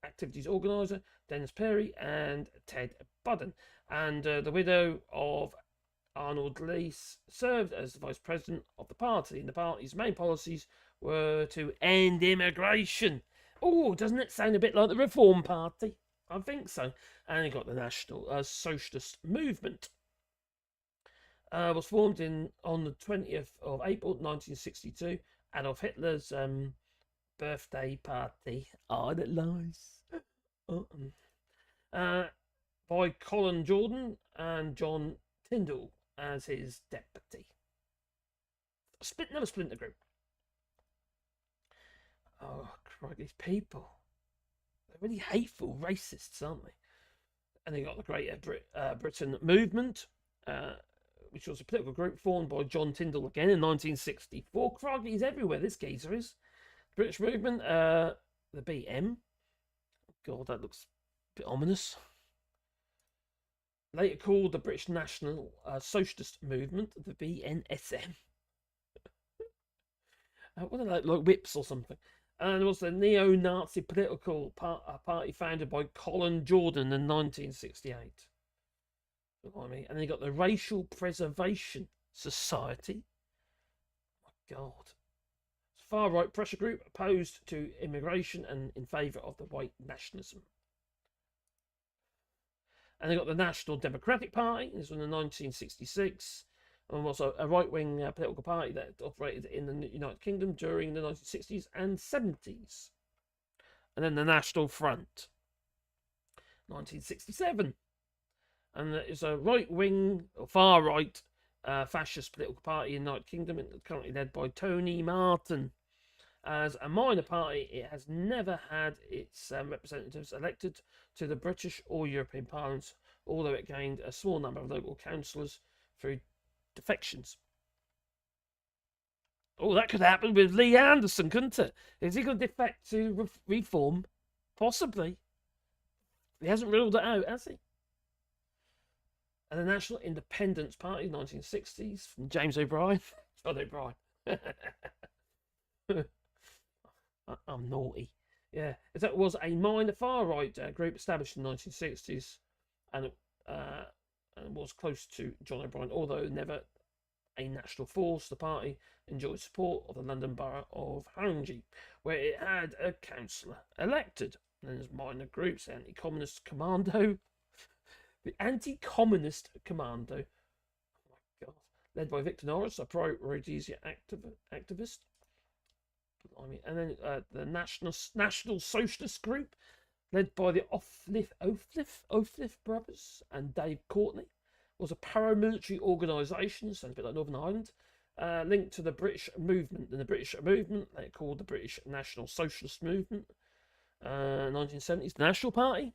activities organiser, Dennis Perry, and Ted Budden, and the widow of Arnold Leese served as the vice president of the party, and the party's main policies were to end immigration. Oh, doesn't it sound a bit like the Reform Party? I think so. And he got the National Socialist Movement. Was formed on the 20th of April 1962. Adolf Hitler's birthday party. Oh, that nice. By Colin Jordan and John Tyndall as his deputy. Another splinter group. Oh, crikey, these people. They're really hateful racists, aren't they? And they got the Greater Britain Movement, which was a political group formed by John Tyndall again in 1964. Crikey, he's everywhere, this geezer is. British Movement, the BM. God, that looks a bit ominous. Later called the British National Socialist Movement, the BNSM. What are they, like whips or something? And it was the neo-Nazi political party founded by Colin Jordan in 1968. And then you got the Racial Preservation Society. Oh my God. It's a far-right pressure group opposed to immigration and in favour of the white nationalism. And they got the National Democratic Party. This was in 1966. And was a right-wing political party that operated in the United Kingdom during the 1960s and 70s. And then the National Front, 1967. And it's a right-wing, or far-right, fascist political party in the United Kingdom, currently led by Tony Martin. As a minor party, it has never had its representatives elected to the British or European parliaments, although it gained a small number of local councillors through defections. Oh, that could happen with Lee Anderson, couldn't it? Is he going to defect to reform? Possibly. He hasn't ruled it out, has he? And the National Independence Party, 1960s, from James O'Brien. John O'Brien. I'm naughty. Yeah, that was a minor far-right group established in the 1960s, and was close to John O'Brien, although never a national force. The party enjoyed support of the London Borough of Haringey, where it had a councillor elected. And then there's minor groups, the Anti-Communist Commando. The Anti-Communist Commando. Oh my God. Led by Victor Norris, a pro-Rhodesia activist. And then the National Socialist Group, led by the Oathliff brothers and Dave Courtney, was a paramilitary organisation, sounds a bit like Northern Ireland, linked to the British movement. In the British movement, they called the British National Socialist Movement. 1970s, the National Party.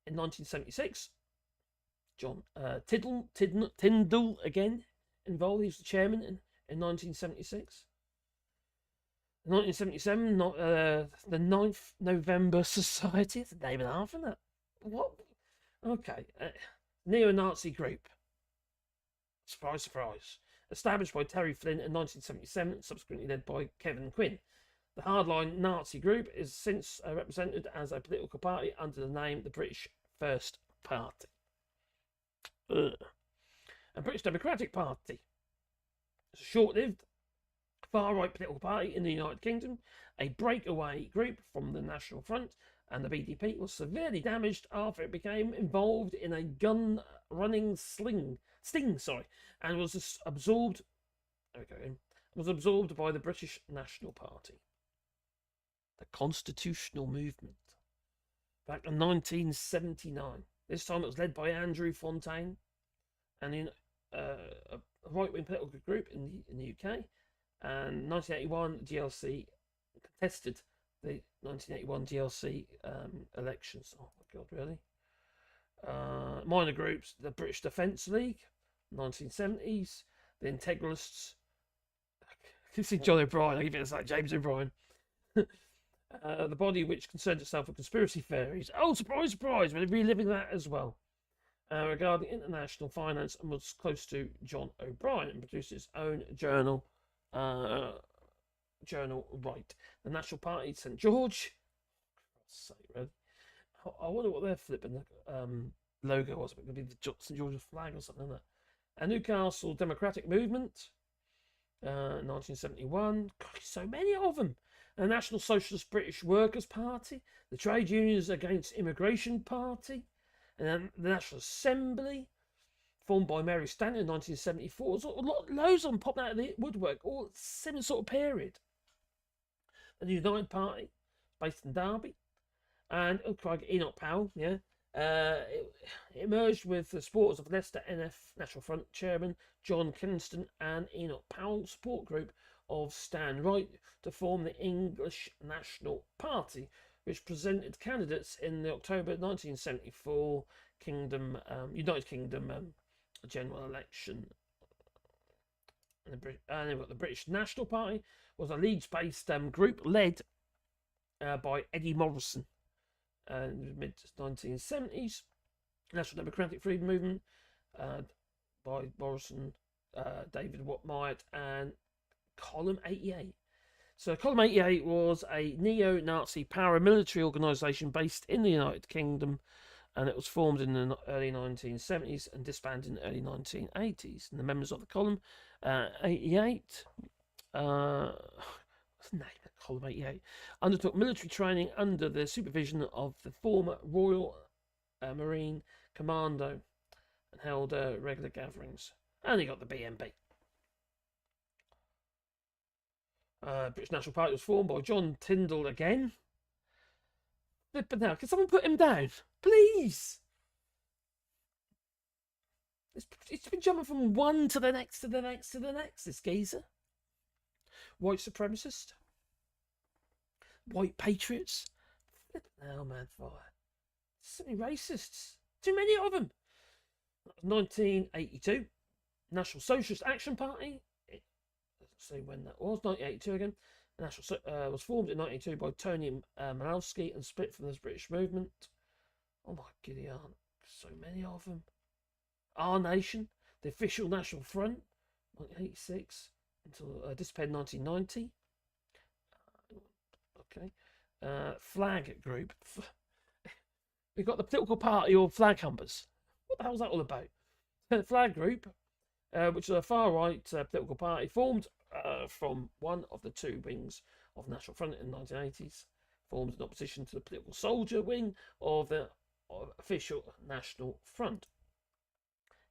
In 1976, John Tyndall again involved. He was the chairman in 1976. In 1977, the 9th November Society. That's a name and a half, isn't it? What? Okay. Neo-Nazi group. Surprise, surprise. Established by Terry Flynn in 1977, subsequently led by Kevin Quinn. The hardline Nazi group is since represented as a political party under the name the British First Party. And British Democratic Party. It's a short-lived far-right political party in the United Kingdom. A breakaway group from the National Front and the BDP was severely damaged after it became involved in a gun-running sting, and was absorbed. Was absorbed by the British National Party. The Constitutional Movement. Back in 1979. This time it was led by Andrew Fontaine, and in a right-wing political group in the UK. And 1981 GLC contested the 1981 GLC elections. Oh my God, really? Minor groups: the British Defence League, 1970s, the Integralists. You see John O'Brien, I give it like James O'Brien. The body which concerned itself with conspiracy theories. Oh, surprise, surprise, we're reliving that as well. Regarding international finance, and was close to John O'Brien and produced his own journal, Right. The National Party, St George. Really. I wonder what their flipping logo was. It could be the St George's flag or something like that. A Newcastle Democratic Movement, 1971. God, so many of them. The National Socialist British Workers' Party, the Trade Unions Against Immigration Party, and then the National Assembly, formed by Mary Stanton in 1974. Loads of them popping out of the woodwork, all similar sort of period. The United Party, based in Derby, and Enoch Powell, yeah. It emerged with the supporters of Leicester NF National Front chairman John Kinston and Enoch Powell support group of Stan Wright to form the English National Party, which presented candidates in the October 1974 United Kingdom general election. And they've got the British National Party, was a Leeds-based group led by Eddie Morrison in the mid-1970s. National Democratic Freedom Movement by Morrison, David Myatt, and Column 88. So Column 88 was a neo-Nazi paramilitary organisation based in the United Kingdom, and it was formed in the early 1970s and disbanded in the early 1980s. And the members of the Column 88, what's the name of Column 88, undertook military training under the supervision of the former Royal Marine Commando and held regular gatherings. And you got the BNP. British National Party was formed by John Tyndall again. But now, can someone put him down? Please! It's been jumping from one to the next, to the next, to the next, this geezer. White supremacist. White patriots. Oh, man, fire. So many racists. Too many of them. 1982. National Socialist Action Party. Let's see when that was. 1982 again. The National was formed in 1982 by Tony Malowski and split from the British movement. Oh my giddy aunt. So many of them. Our Nation. The Official National Front. 1986 until disbanded 1990. Okay. Flag Group. We've got the political party or flag humpers. What the hell's that all about? Flag Group, which is a far-right political party formed from one of the two wings of National Front in the 1980s, formed in opposition to the political soldier wing of the Official National Front.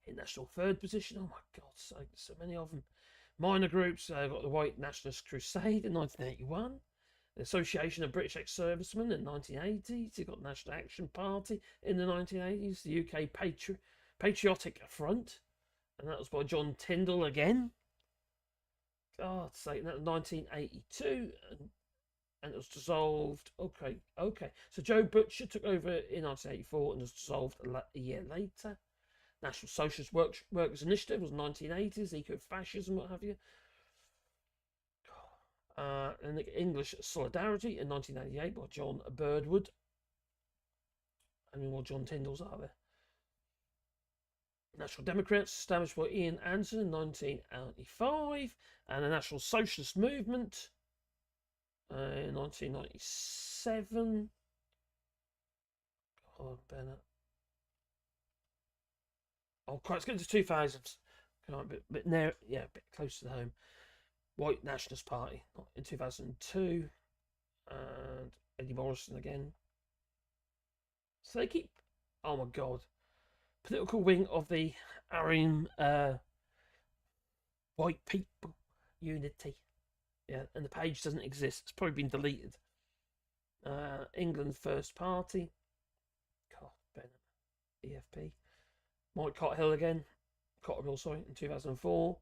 In national third position, oh my God's sake, so many of them. Minor groups, got the White Nationalist Crusade in 1981, the Association of British Ex-Servicemen in the 1980s, you've got the National Action Party in the 1980s, the UK Patriotic Front, and that was by John Tyndall again. God's sake, that was 1982, and it was dissolved. Okay. So Joe Butcher took over in 1984 and was dissolved a year later. National Socialist Workers Initiative was 1980s, eco-fascism, what have you. And the English Solidarity in 1988 by John Birdwood. How many more John Tyndalls are there? National Democrats, established by Ian Anderson in 1995, and the National Socialist Movement in 1997. God, Bennett. Oh, quite, it's getting to 2000s. A bit near, yeah, a bit close to home. White Nationalist Party in 2002, and Eddie Morrison again. So they keep, oh my God, political wing of the Aryan White People Unity. Yeah, and the page doesn't exist. It's probably been deleted. England First Party. God, Bennett. EFP. Mike Cotterill again. Cotterill, sorry, in 2004.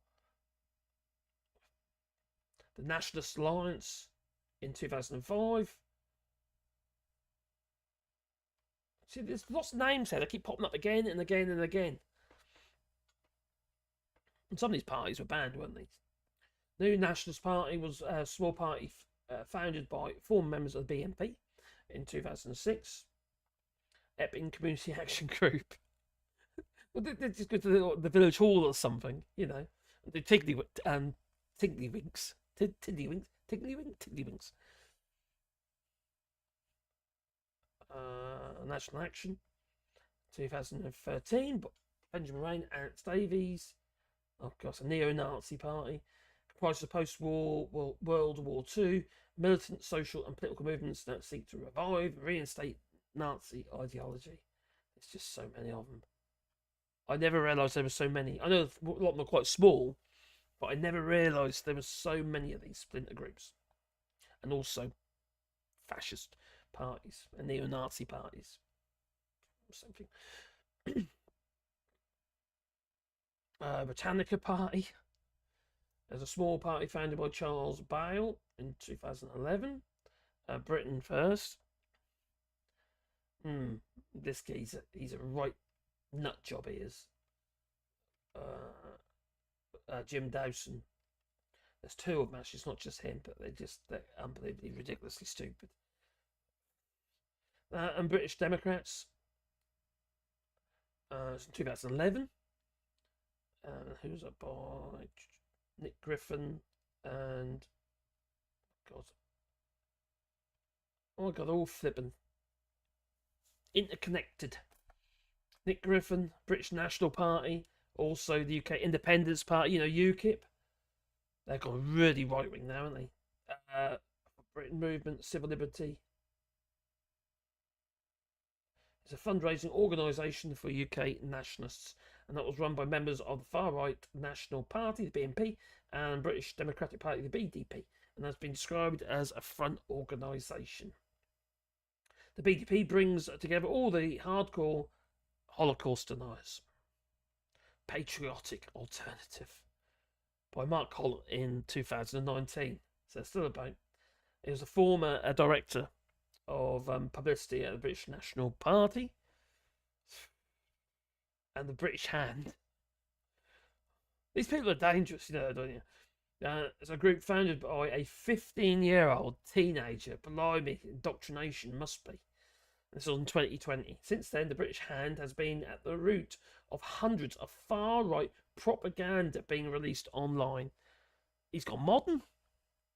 The Nationalist Alliance in 2005. See, there's lots of names here. They keep popping up again and again and again. And some of these parties were banned, weren't they? New Nationalist Party was a small party founded by former members of the BNP in 2006. Epping Community Action Group. Well, they just go to the village hall or something, you know. The Tiddlywinks. Tiddlywinks. National Action, 2013. Benjamin Rain, Alex Davies, Oh gosh, a neo-Nazi party comprised of post-war World War II militant social and political movements that seek to revive and reinstate Nazi ideology. There's just so many of them. I never realised there were so many. I know a lot of them are quite small, but I never realised there were so many of these splinter groups. And also fascist parties and neo-Nazi parties. Same thing. Britannica Party. There's a small party founded by Charles Bale in 2011. Britain First. This geezer, he's a right nut job, he is. Jim Dawson. There's two of them actually, it's not just him, but they're unbelievably ridiculously stupid. And British Democrats. It's in 2011. Who's up by Nick Griffin and God. Oh my God, all flipping interconnected. Nick Griffin, British National Party, also the UK Independence Party, UKIP. They've gone really right wing now, haven't they? Britain Movement, Civil Liberty. It's a fundraising organisation for UK nationalists, and that was run by members of the far-right National Party, the BNP, and British Democratic Party, the BDP, and has been described as a front organisation. The BDP brings together all the hardcore Holocaust deniers. Patriotic Alternative by Mark Holland in 2019. So it's still about. He was a former director of publicity at the British National Party and the British Hand. These people are dangerous, don't you? It's a group founded by a 15-year-old teenager. Blimey, indoctrination must be. This was in 2020. Since then, the British Hand has been at the root of hundreds of far-right propaganda being released online. He's gone modern.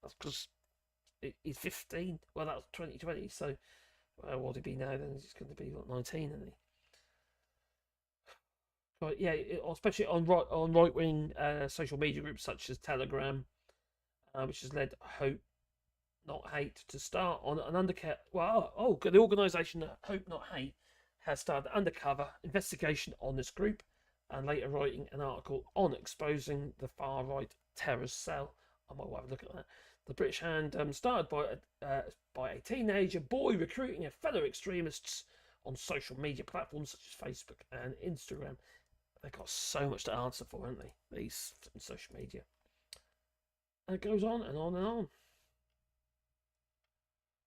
That's because he's 15. Well, that was 2020. So, what would he be now then? He's going to be, 19, isn't he? Right, yeah, especially on right-wing social media groups such as Telegram, which has led Hope Not Hate to start on an undercover. Well, the organisation Hope Not Hate has started an undercover investigation on this group, and later writing an article on exposing the far-right terrorist cell. I might have a look at that. The British Hand started by a teenager boy recruiting fellow extremists on social media platforms such as Facebook and Instagram. They've got so much to answer for, haven't they? These social media. And it goes on and on and on.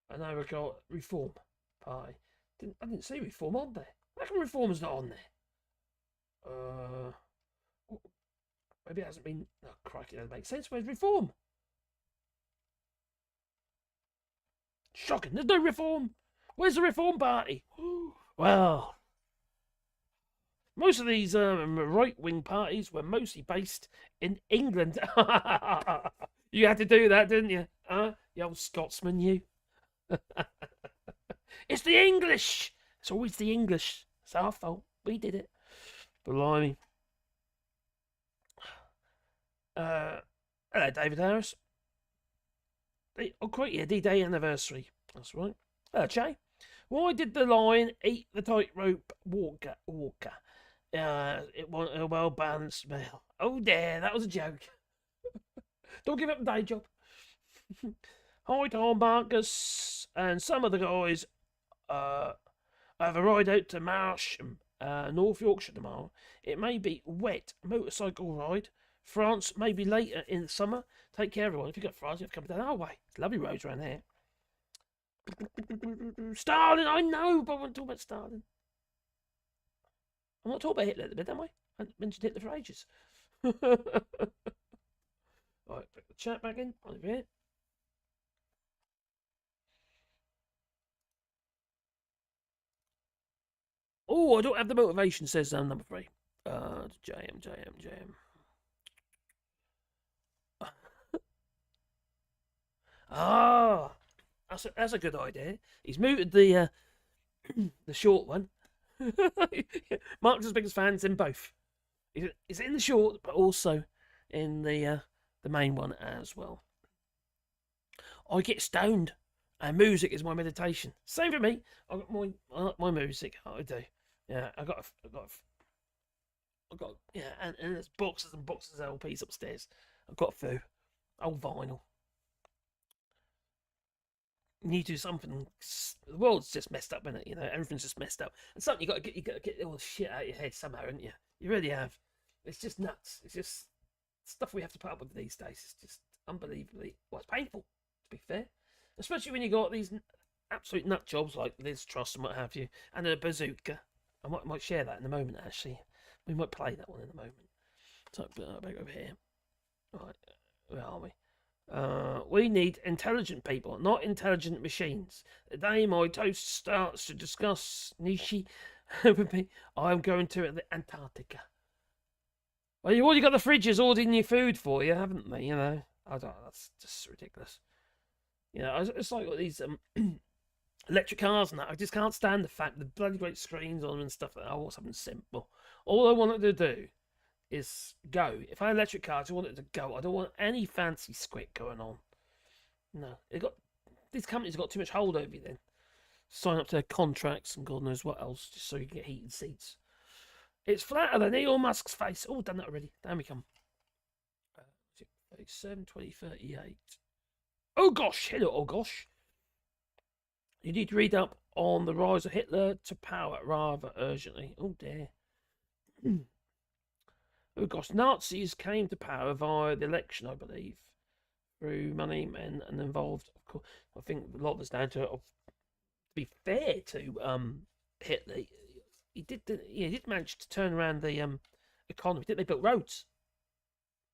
And now we've got Reform Party. I didn't see Reform on there. How come Reform's not on there? Maybe it hasn't been. Oh, crikey, that makes sense. Where's Reform? Shocking. There's no Reform. Where's the Reform Party? Well, most of these right-wing parties were mostly based in England. You had to do that, didn't you? You old Scotsman, you. It's the English. It's always the English. It's our fault. We did it. Blimey. Hello, David Harris. Quite a D-Day anniversary. That's right. Hello, Jay. Why did the lion eat the tightrope walker? It wasn't a well-balanced meal. Oh, dear, that was a joke. Don't give up the day job. Hi, Tom, Marcus, and some of the guys have a ride out to Marsham, North Yorkshire tomorrow. It may be wet motorcycle ride. France may be later in the summer. Take care, everyone. If you've got France, you have to come down our way. It's lovely roads around here. Stalin, I know, but I want to talk about Stalin. I'm not talking about Hitler at the bit, am I? I haven't mentioned Hitler for ages. Right, put the chat back in. Over here. Oh, I don't have the motivation, says number 3. JM. Ah, that's a good idea. He's muted the the short one. Mark's as big as fans in both. It's in the short, but also in the main one as well. I get stoned, and music is my meditation. Same for me. I my music. I do. Yeah, I got yeah, and there's boxes and boxes of LPs upstairs. I've got a few old vinyl. You need to do something. The world's just messed up, isn't it? You know, everything's just messed up, and something you got to get all the shit out of your head somehow, haven't you? You really have. It's just nuts. It's just stuff we have to put up with these days. It's just unbelievably. Well, it's painful, to be fair, especially when you got these absolute nut jobs like Liz Truss and what have you, and a bazooka. I might share that in a moment. Actually, we might play that one in a moment. So back over here. Right, where are we? We need intelligent people, not intelligent machines. The day my toast starts to discuss Nishi with me, I'm going to the Antarctica. Well, you've already got the fridges ordering your food for you, haven't they? You know, I don't. That's just ridiculous. You know, it's like these electric cars and that. I just can't stand the fact the bloody great screens on them and stuff. I want something simple. All I want it to do is go. If I had an electric car, I just want it to go. I don't want any fancy squit going on. No, these companies got too much hold over you then. Sign up to their contracts and God knows what else, just so you can get heated seats. It's flatter than Elon Musk's face. Oh, done that already. Down we come. 37, 20, 38. Oh gosh, hello, oh gosh. You need to read up on the rise of Hitler to power rather urgently. Oh dear. Oh gosh, Nazis came to power via the election, I believe, through money, men, and involved. Of course, I think a lot of it's down to be fair to Hitler. He did manage to turn around the economy. Did they built roads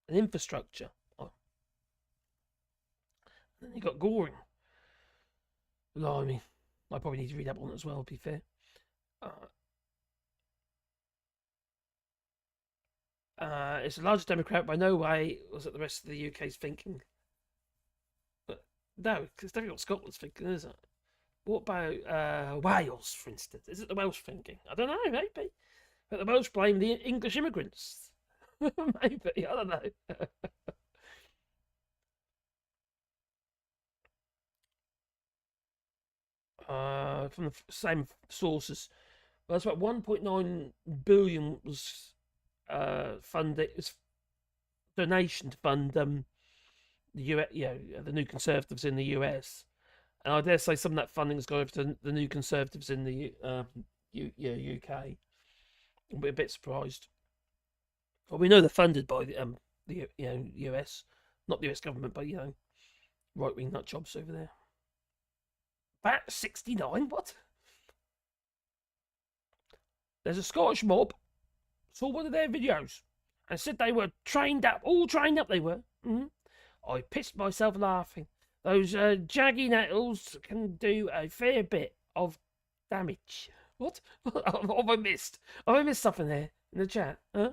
and infrastructure? Oh. And then you got Goring. Blimey, I probably need to read up on it as well. To be fair. It's the largest Democrat by no way was it the rest of the UK's thinking. But no, it's definitely what Scotland's thinking, isn't it? What about Wales, for instance? Is it the Welsh thinking? I don't know, maybe. But the Welsh blame the English immigrants. Maybe, I don't know. From the same sources. Well, that's about 1.9 billion was funded. It was donation to fund the US, the New Conservatives in the US. And I dare say some of that funding has gone over to the New Conservatives in the UK. I'll be a bit surprised. Well, we know they're funded by the US, not the US government, but right wing nut jobs over there. Bat 69, what? There's a Scottish mob saw one of their videos and said they were trained up, all trained up they were. I pissed myself laughing. Those jaggy nettles can do a fair bit of damage. What? What have I missed? Have I missed something there in the chat? Huh?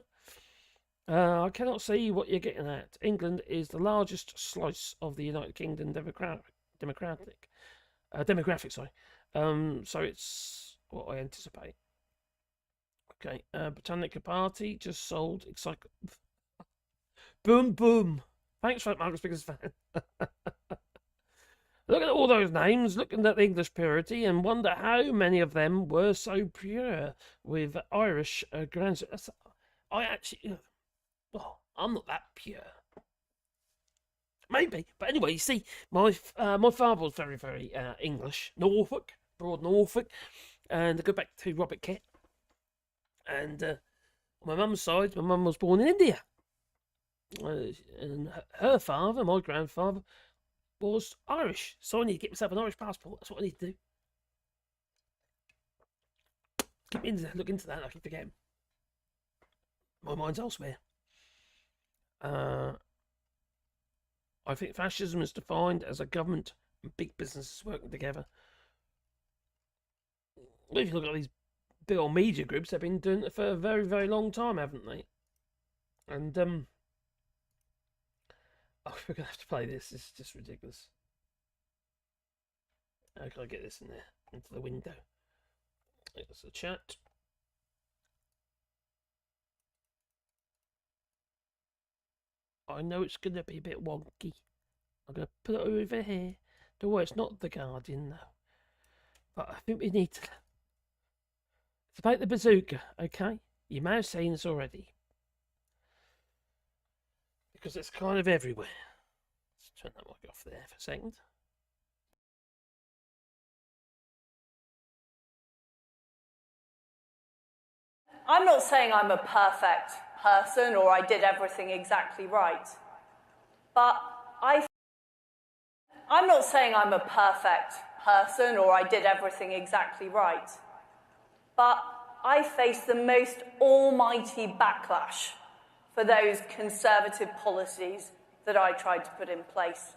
I cannot see what you're getting at. England is the largest slice of the United Kingdom demographic, sorry. So it's what I anticipate. Okay, Britannica Party just sold Boom boom. Thanks for that, Marcus, biggest fan. Look at all those names, looking at the English purity, and wonder how many of them were so pure with Irish grandsons. I actually, I'm not that pure. Maybe, but anyway, you see, my father was very, very English, Norfolk, broad Norfolk, and I go back to Robert Kett. And on my mum's side, my mum was born in India. And her father, my grandfather, was Irish. So I need to get myself an Irish passport. That's what I need to do. Look into that. I keep forgetting. My mind's elsewhere. I think fascism is defined as a government and big businesses working together. Well, if you look at these big old media groups, they've been doing it for a very, very long time, haven't they? And we're gonna have to play this. This is just ridiculous. How can I get this in there into the window? It's a chat. I know it's going to be a bit wonky. I'm going to put it over here. Don't worry, it's not The Guardian, though. But I think we need to... It's about the bazooka, okay? You may have seen this already. Because it's kind of everywhere. Let's turn that mic off there for a second. I'm not saying I'm a perfect person or I did everything exactly right, but I'm not saying I'm a perfect person or I did everything exactly right, but I faced the most almighty backlash for those conservative policies that I tried to put in place.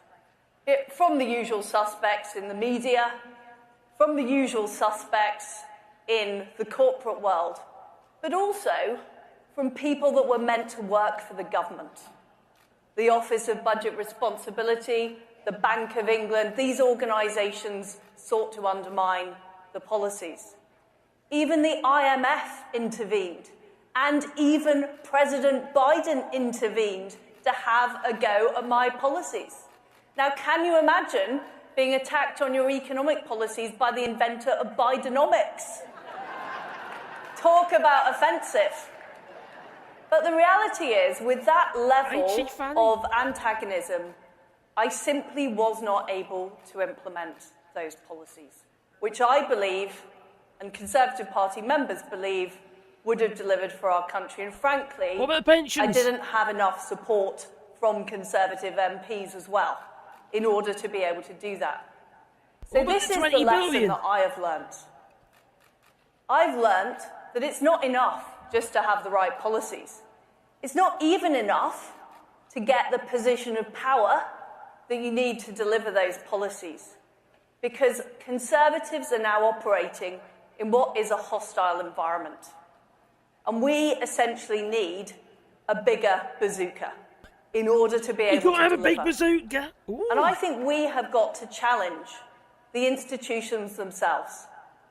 From the usual suspects in the media, from the usual suspects in the corporate world, but also from people that were meant to work for the government. The Office of Budget Responsibility, the Bank of England, these organisations sought to undermine the policies. Even the IMF intervened, and even President Biden intervened to have a go at my policies. Now, can you imagine being attacked on your economic policies by the inventor of Bidenomics? Talk about offensive. But the reality is, with that level of antagonism, I simply was not able to implement those policies, which I believe, and Conservative Party members believe, would have delivered for our country. And frankly, what about the pensions? I didn't have enough support from Conservative MPs as well in order to be able to do that. So this is the lesson that I have learnt. I've learnt that it's not enough just to have the right policies. It's not even enough to get the position of power that you need to deliver those policies, because Conservatives are now operating in what is a hostile environment. And we essentially need a bigger bazooka in order to be able to deliver. You've got to have a big bazooka. Ooh. And I think we have got to challenge the institutions themselves.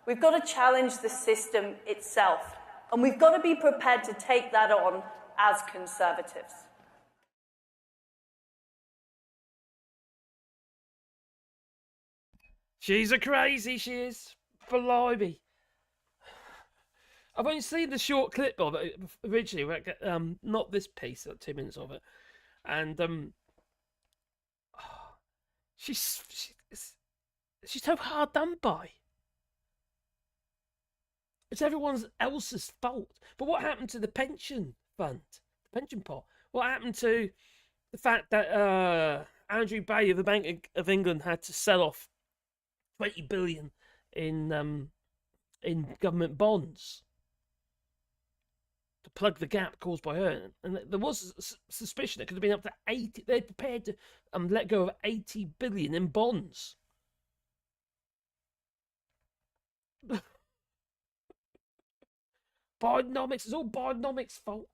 We've got to challenge the system itself. And we've got to be prepared to take that on as Conservatives. She's a crazy, she is. Blimey. I've only seen the short clip of it originally, not this piece, 2 minutes of it. And she's so hard done by. It's everyone else's fault. But what happened to the pension fund, the pension pot? What happened to the fact that Andrew Bailey of the Bank of England had to sell off 20 billion in government bonds to plug the gap caused by her? And there was suspicion it could have been up to 80. They're prepared to let go of 80 billion in bonds. Bidenomics, it's all Bidenomics' fault.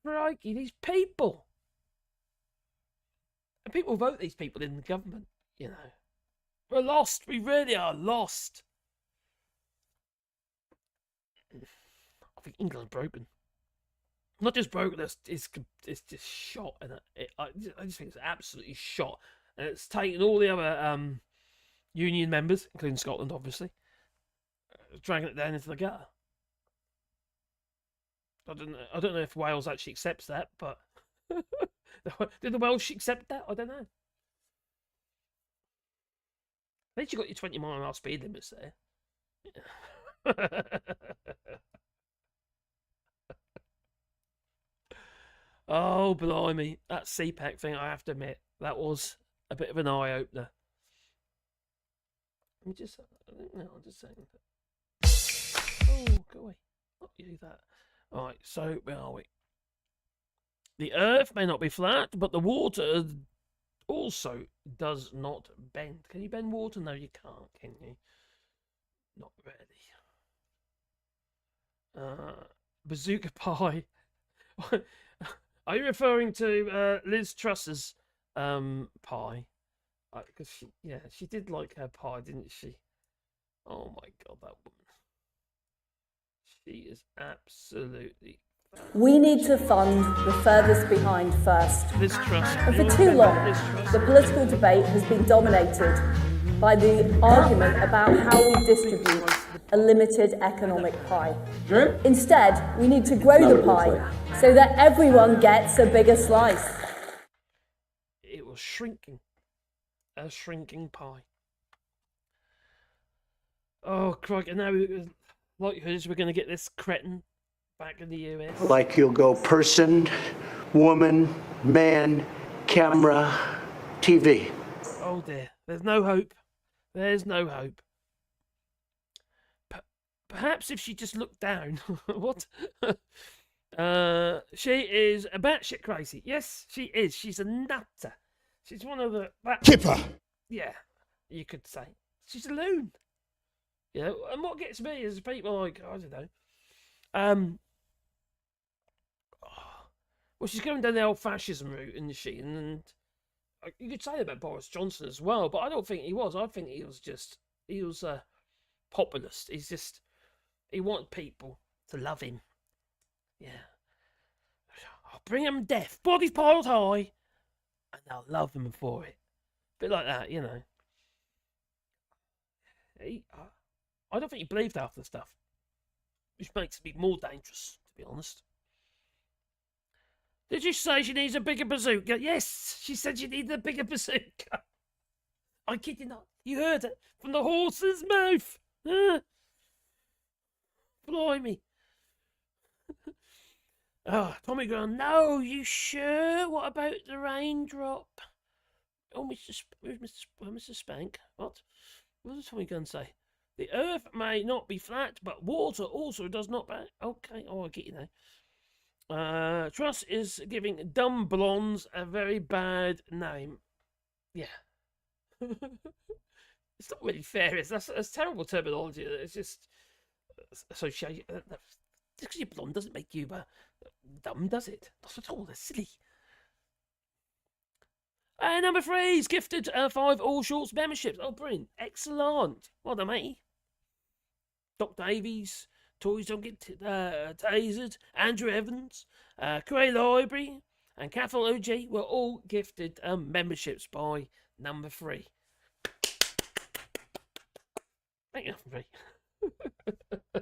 Crikey, these people. And people vote these people in the government, you know. We're lost. We really are lost. I think England's broken. Not just broken, it's just shot. And I just think it's absolutely shot. And it's taken all the other union members, including Scotland, obviously, dragging it down into the gutter. I don't know if Wales actually accepts that, but did the Welsh accept that? I don't know. At least you got your 20-mile-an-hour speed limits there. Oh, blimey. That CPAC thing, I have to admit, that was a bit of an eye-opener. I'm just saying. Oh, go away. Not you do that. Alright, so where are we? The earth may not be flat, but the water also does not bend. Can you bend water? No, you can't, can you? Not really. Bazooka pie. Are you referring to Liz Truss's pie? Because she did like her pie, didn't she? Oh my god, that woman. She is absolutely We need to fund the furthest behind first. Liz Truss. And for too long, the political debate has been dominated by the argument about how we distribute a limited economic pie. Instead, we need to grow the pie so that everyone gets a bigger slice. It was shrinking. A shrinking pie. Oh, crikey. Now, likelihood is we're going to get this cretin back in the US. Like you'll go person, woman, man, camera, TV. Oh dear. There's no hope. There's no hope. Perhaps if she just looked down. What? She is a batshit crazy. Yes, she is. She's a nutter. She's one of the... Kipper. Yeah, you could say. She's a loon. You know, and what gets me is people like, I don't know. Well, she's going down the old fascism route, isn't she? And you could say that about Boris Johnson as well, but I don't think he was. I think he was a populist. He wanted people to love him. Yeah. I'll bring him death, bodies piled high, and they'll love him for it. Bit like that, you know. I don't think he believed half the stuff, which makes it more dangerous, to be honest. Did you say she needs a bigger bazooka? Yes, she said she needed a bigger bazooka. I kid you not. You heard it from the horse's mouth. Blimey. Tommy Grant. No, you sure? What about the raindrop? Oh, Mr. Spank. What? What does Tommy Gunn say? The earth may not be flat, but water also does not... Okay, I get you now. Truss is giving dumb blondes a very bad name. Yeah. It's not really fair. That's terrible terminology. It's just association. Just because you're blonde doesn't make you dumb, does it? Not at all. That's silly. Number 3 is gifted 5 AllShorts memberships. Oh, brilliant. Excellent. Well done, mate. Doc Davies, Toys Don't Get Tasered, Andrew Evans, Cray Library, and Cathal OG were all gifted memberships by number 3. Thank you, number 3.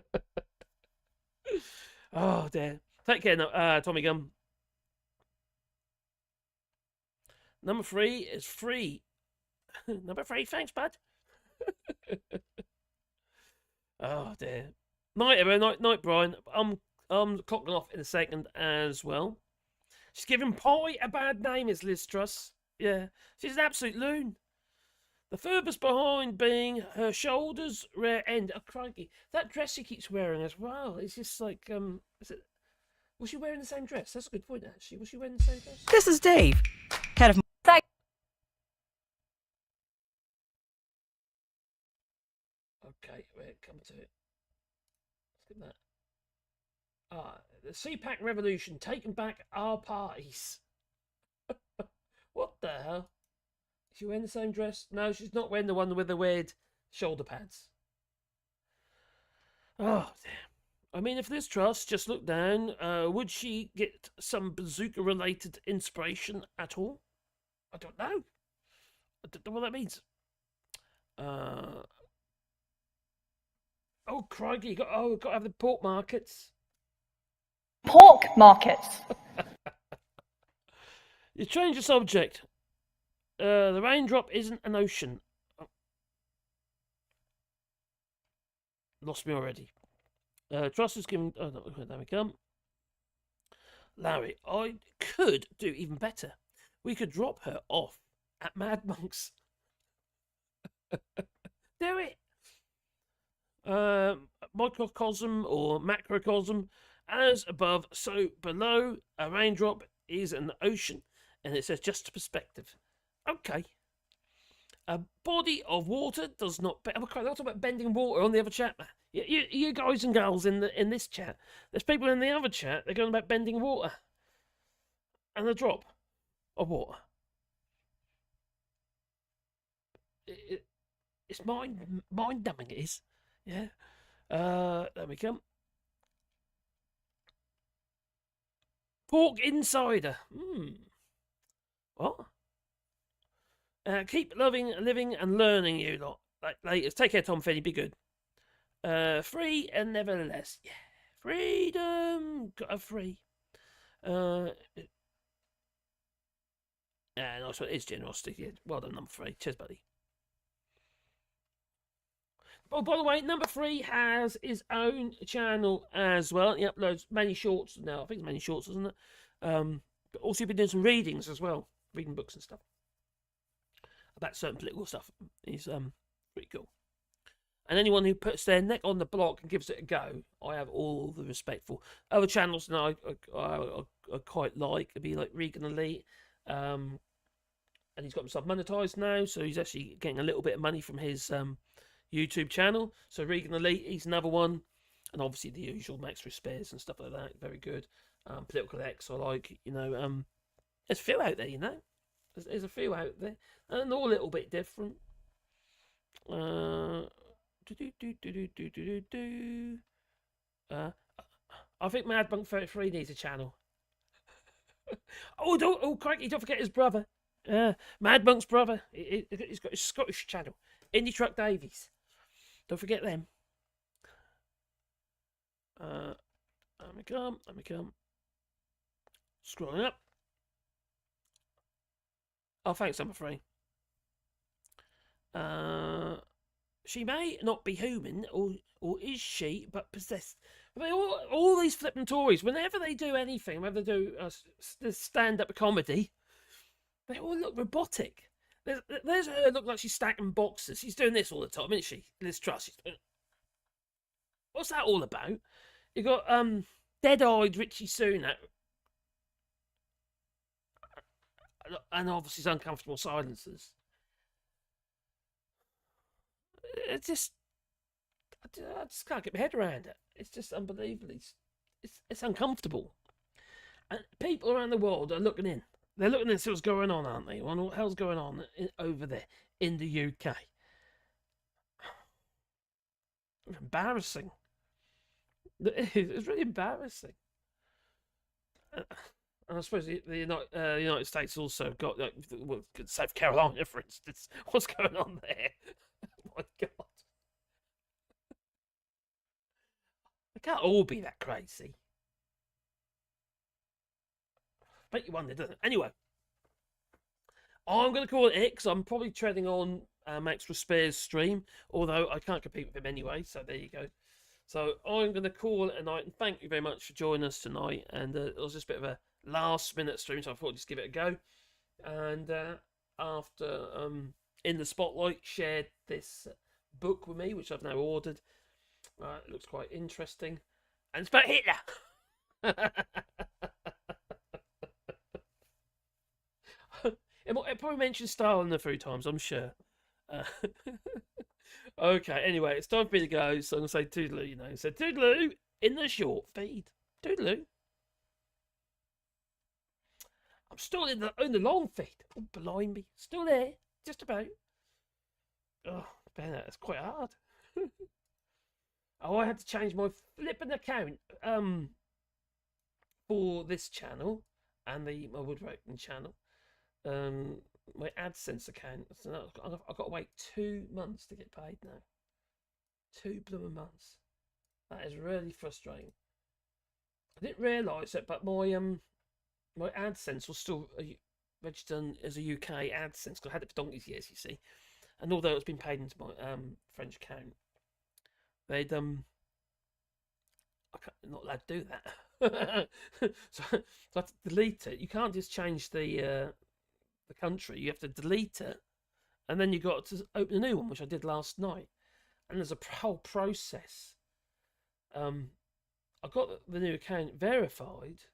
Oh, dear. Take care, Tommy Gum. Number 3 is free. Number 3, thanks, bud. Oh dear. Night, everyone. Night, Brian. I'm clocking off in a second as well. She's giving Pie a bad name, is Liz Truss. Yeah, she's an absolute loon. The furthest behind being her shoulders' rear end. Oh, crikey. That dress she keeps wearing as well. It's just like, was she wearing the same dress? That's a good point, actually. Was she wearing the same dress? This is Dave, head of... Okay, we're coming to it. Let's get that. The CPAC revolution, taking back our parties. What the hell? Is she wearing the same dress? No, she's not wearing the one with the weird shoulder pads. Oh, damn. I mean, if Liz Truss just looked down, would she get some bazooka-related inspiration at all? I don't know. I don't know what that means. Oh, crikey. Got to have the pork markets. Pork markets. You change the subject. The raindrop isn't an ocean. Oh. Lost me already. Truss is giving... Oh, no, there we come. Larry, I could do even better. We could drop her off at Mad Monks. Do it. Microcosm or macrocosm, as above, so below. A raindrop is an ocean, and it says just perspective. Okay. A body of water does not. I'm talking about bending water on the other chat. You guys and girls in this chat. There's people in the other chat. They're going about bending water, and a drop of water. It's mind numbing. It is. Yeah. There we come. Pork Insider. What? Keep loving, living, and learning, you lot. Laters. Take care, Tom Finney. Be good. Free and nevertheless. Yeah. Freedom. Gotta free. Yeah, nice one. It's generosity. Yeah. Well done, number 3. Cheers, buddy. Oh, by the way, number 3 has his own channel as well. He uploads many shorts now. I think it's many shorts, isn't it? But also, been doing some readings as well, reading books and stuff about certain political stuff. He's pretty cool. And anyone who puts their neck on the block and gives it a go, I have all the respect for. Other channels now I quite like. It'd be like Regan Elite, and he's got himself monetized now, so he's actually getting a little bit of money from his YouTube channel. So Regan Elite, he's another one, and obviously the usual Max Spares and stuff like that. Very good. Political X, I like. There's a few out there, There's a few out there, and all a little bit different. I think Mad Monk 33 needs a channel. Crikey, don't forget his brother. Mad Monk's brother. He's got his Scottish channel. Indie Truck Davies. Don't forget them. Let me come. Scrolling up. Oh, thanks, number 3. She may not be human, or is she, but possessed. All these flipping Tories, whenever they do anything, whether they do stand-up comedy, they all look robotic. There's her look like she's stacking boxes. She's doing this all the time, isn't she? Liz Truss. What's that all about? You got dead-eyed Richie Sunak, and obviously his uncomfortable silences. I just can't get my head around it. It's just unbelievable. It's uncomfortable. And people around the world are looking in. They're looking in to see what's going on, aren't they? What the hell's going on over there in the UK? Embarrassing. It's really embarrassing. And I suppose the United States also got South Carolina, for instance. What's going on there? Oh my God. They can't all be that crazy. Make you wonder, doesn't it? Anyway, I'm going to call it because I'm probably treading on Max Spears' stream, although I can't compete with him anyway, so there you go. So I'm going to call it a night, and thank you very much for joining us tonight. And it was just a bit of a last-minute stream, so I thought I'd just give it a go. And after In the Spotlight shared this book with me, which I've now ordered. It looks quite interesting. And it's about Hitler! It probably mentions Stalin a few times, I'm sure. Okay, anyway, it's time for me to go, so I'm going to say toodaloo, So toodaloo in the short feed. Toodaloo. I'm still in the long feed. Oh, blimey. Still there. Just about. Oh, man, that's quite hard. I had to change my flipping account for this channel and my woodworking channel. My AdSense account. So I've got to wait 2 months to get paid now. 2 blooming months. That is really frustrating. I didn't realise it, but my AdSense was still registered as a UK AdSense because I had it for donkey's years, you see. And although it's been paid into my French account, they'd I'm not allowed to do that. so I have to delete it. You can't just change the country. You have to delete it, and then you got to open a new one, which I did last night. And there's a whole process. I got the new account verified,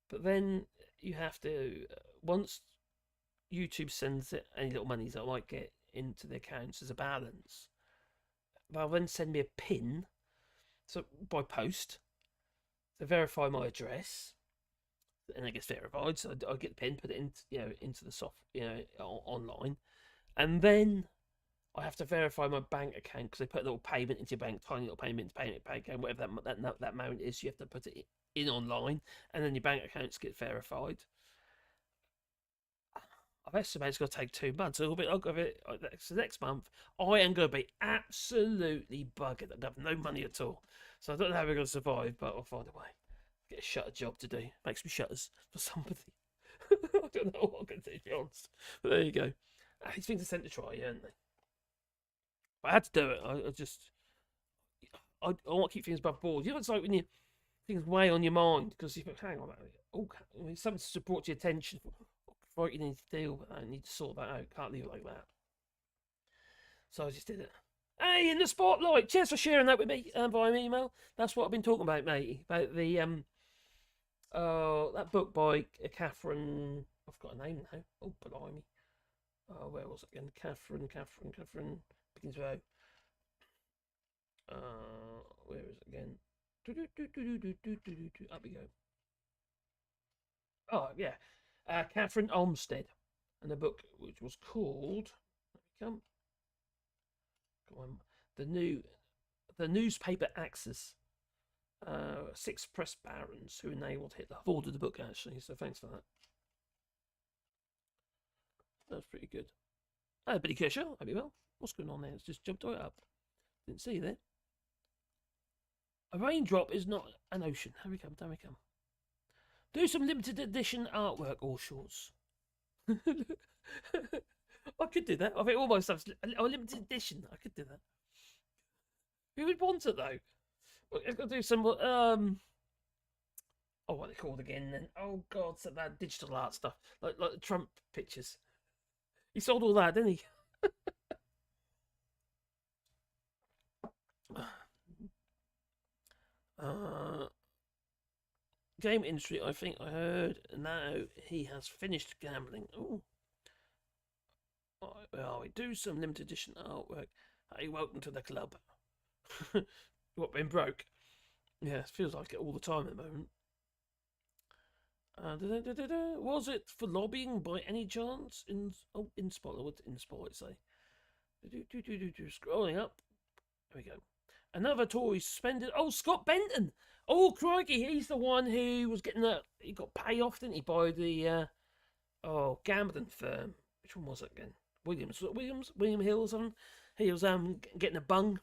but then you have to once YouTube sends it any little monies that I might get into the accounts as a balance, they'll then send me a PIN, so by post, to verify my address, and it gets verified. So I get the PIN, put it into the soft, online, and then I have to verify my bank account because they put a little payment into your bank, tiny little payment into bank account, whatever that amount is. You have to put it in online, and then your bank accounts get verified. I've estimated it's going to take 2 months. I'll give it so next month. I am going to be absolutely buggered. I have no money at all, so I don't know how we're going to survive, but I'll find a way. Get a shutter job to do. Makes me shutters for somebody. I don't know what I'm going to do, to be honest. But there you go. These things are sent to try, aren't they? I had to do it. I want to keep things above board. You know, it's like when things weigh on your mind because you think, hang on, something's brought to your attention. What you need to deal with that. I need to sort that out. Can't leave it like that. So I just did it. Hey, in the spotlight. Cheers for sharing that with me via email. That's what I've been talking about, mate. About the that book by Catherine. I've got a name now. Oh, blimey. Where was it again? Catherine begins with O. Where is it again? Up we go. Oh yeah, Catherine Olmsted, and the book which was called. Let me come on, the newspaper Axis. 6 press barons who enabled Hitler. I've ordered the book actually, so thanks for that. That's pretty good. Billy Kershaw, hope you well. What's going on there? It's just jumped right up. Didn't see you there. A raindrop is not an ocean. Here we come, down we come. Do some limited edition artwork, AllShorts. I could do that. I think almost have a limited edition. I could do that. Who would want it though? Well, it's got to do some oh, what are they called again then? Oh god, so that digital art stuff. Like the Trump pictures. He sold all that, didn't he? Game industry, I think I heard now he has finished gambling. Oh, well, we do some limited edition artwork. Hey, welcome to the club. What, been broke? Yeah, it feels like it all the time at the moment. Was it for lobbying by any chance? In Spotlight, what in Spotlight say? Scrolling up. There we go. Another Tory suspended. Oh, Scott Benton. Oh, crikey, he's the one who was getting that. He got payoff, didn't he, by the gambling firm. Which one was it again? William Hill or something. He was getting a bung.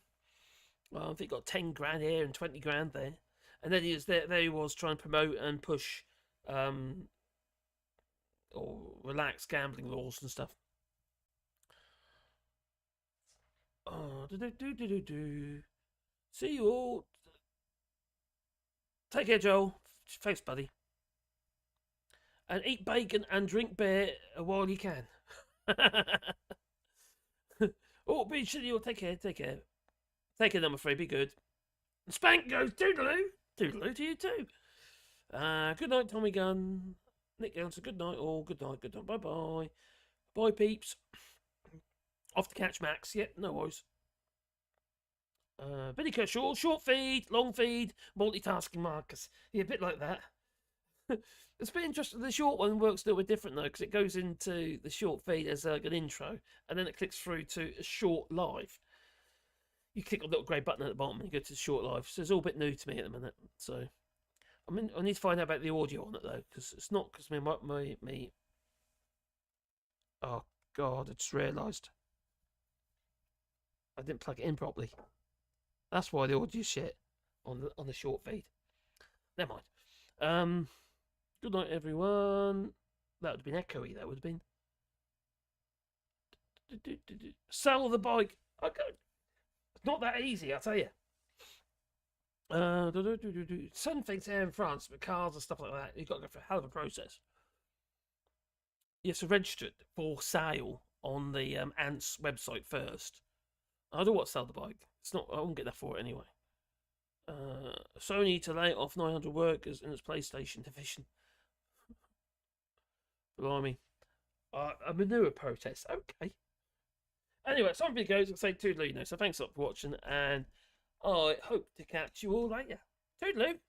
Well, I think he got 10 grand here and 20 grand there, and then he was there he was trying to promote and push or relax gambling laws and stuff. Oh, see you all. Take care, Joel. Thanks, buddy. And eat bacon and drink beer while you can. Oh, be sure you all take care. Take care. Take care, number 3. Be good. Spank goes toodaloo. Toodaloo to you too. Good night, Tommy Gunn. Nick Johnson, good night all. Good night. Bye bye. Bye, peeps. Off to catch Max. Yep, no worries. Billy Kershaw, short feed, long feed, multitasking Marcus. Yeah, a bit like that. It's a bit interesting. The short one works a little bit different though, because it goes into the short feed as an intro, and then it clicks through to a short live. You click on the little grey button at the bottom and you go to the short live. So it's all a bit new to me at the minute. So I need to find out about the audio on it though, because it's not because me. Oh god, I just realised I didn't plug it in properly. That's why the audio shit on the short feed. Never mind. Good night, everyone. That would have been echoey. That would have been. Sell the bike. It's not that easy, I'll tell you. Some things here in France, but cars and stuff like that, you've got to go through a hell of a process. You have to register it for sale on the Ants website first. I don't want to sell the bike. It's not. I won't get that for it anyway. Sony to lay off 900 workers in its PlayStation division. Blimey. A manure protest. Okay. Anyway, some videos will say toodaloo, so thanks a lot for watching, and I hope to catch you all later. Toodaloo.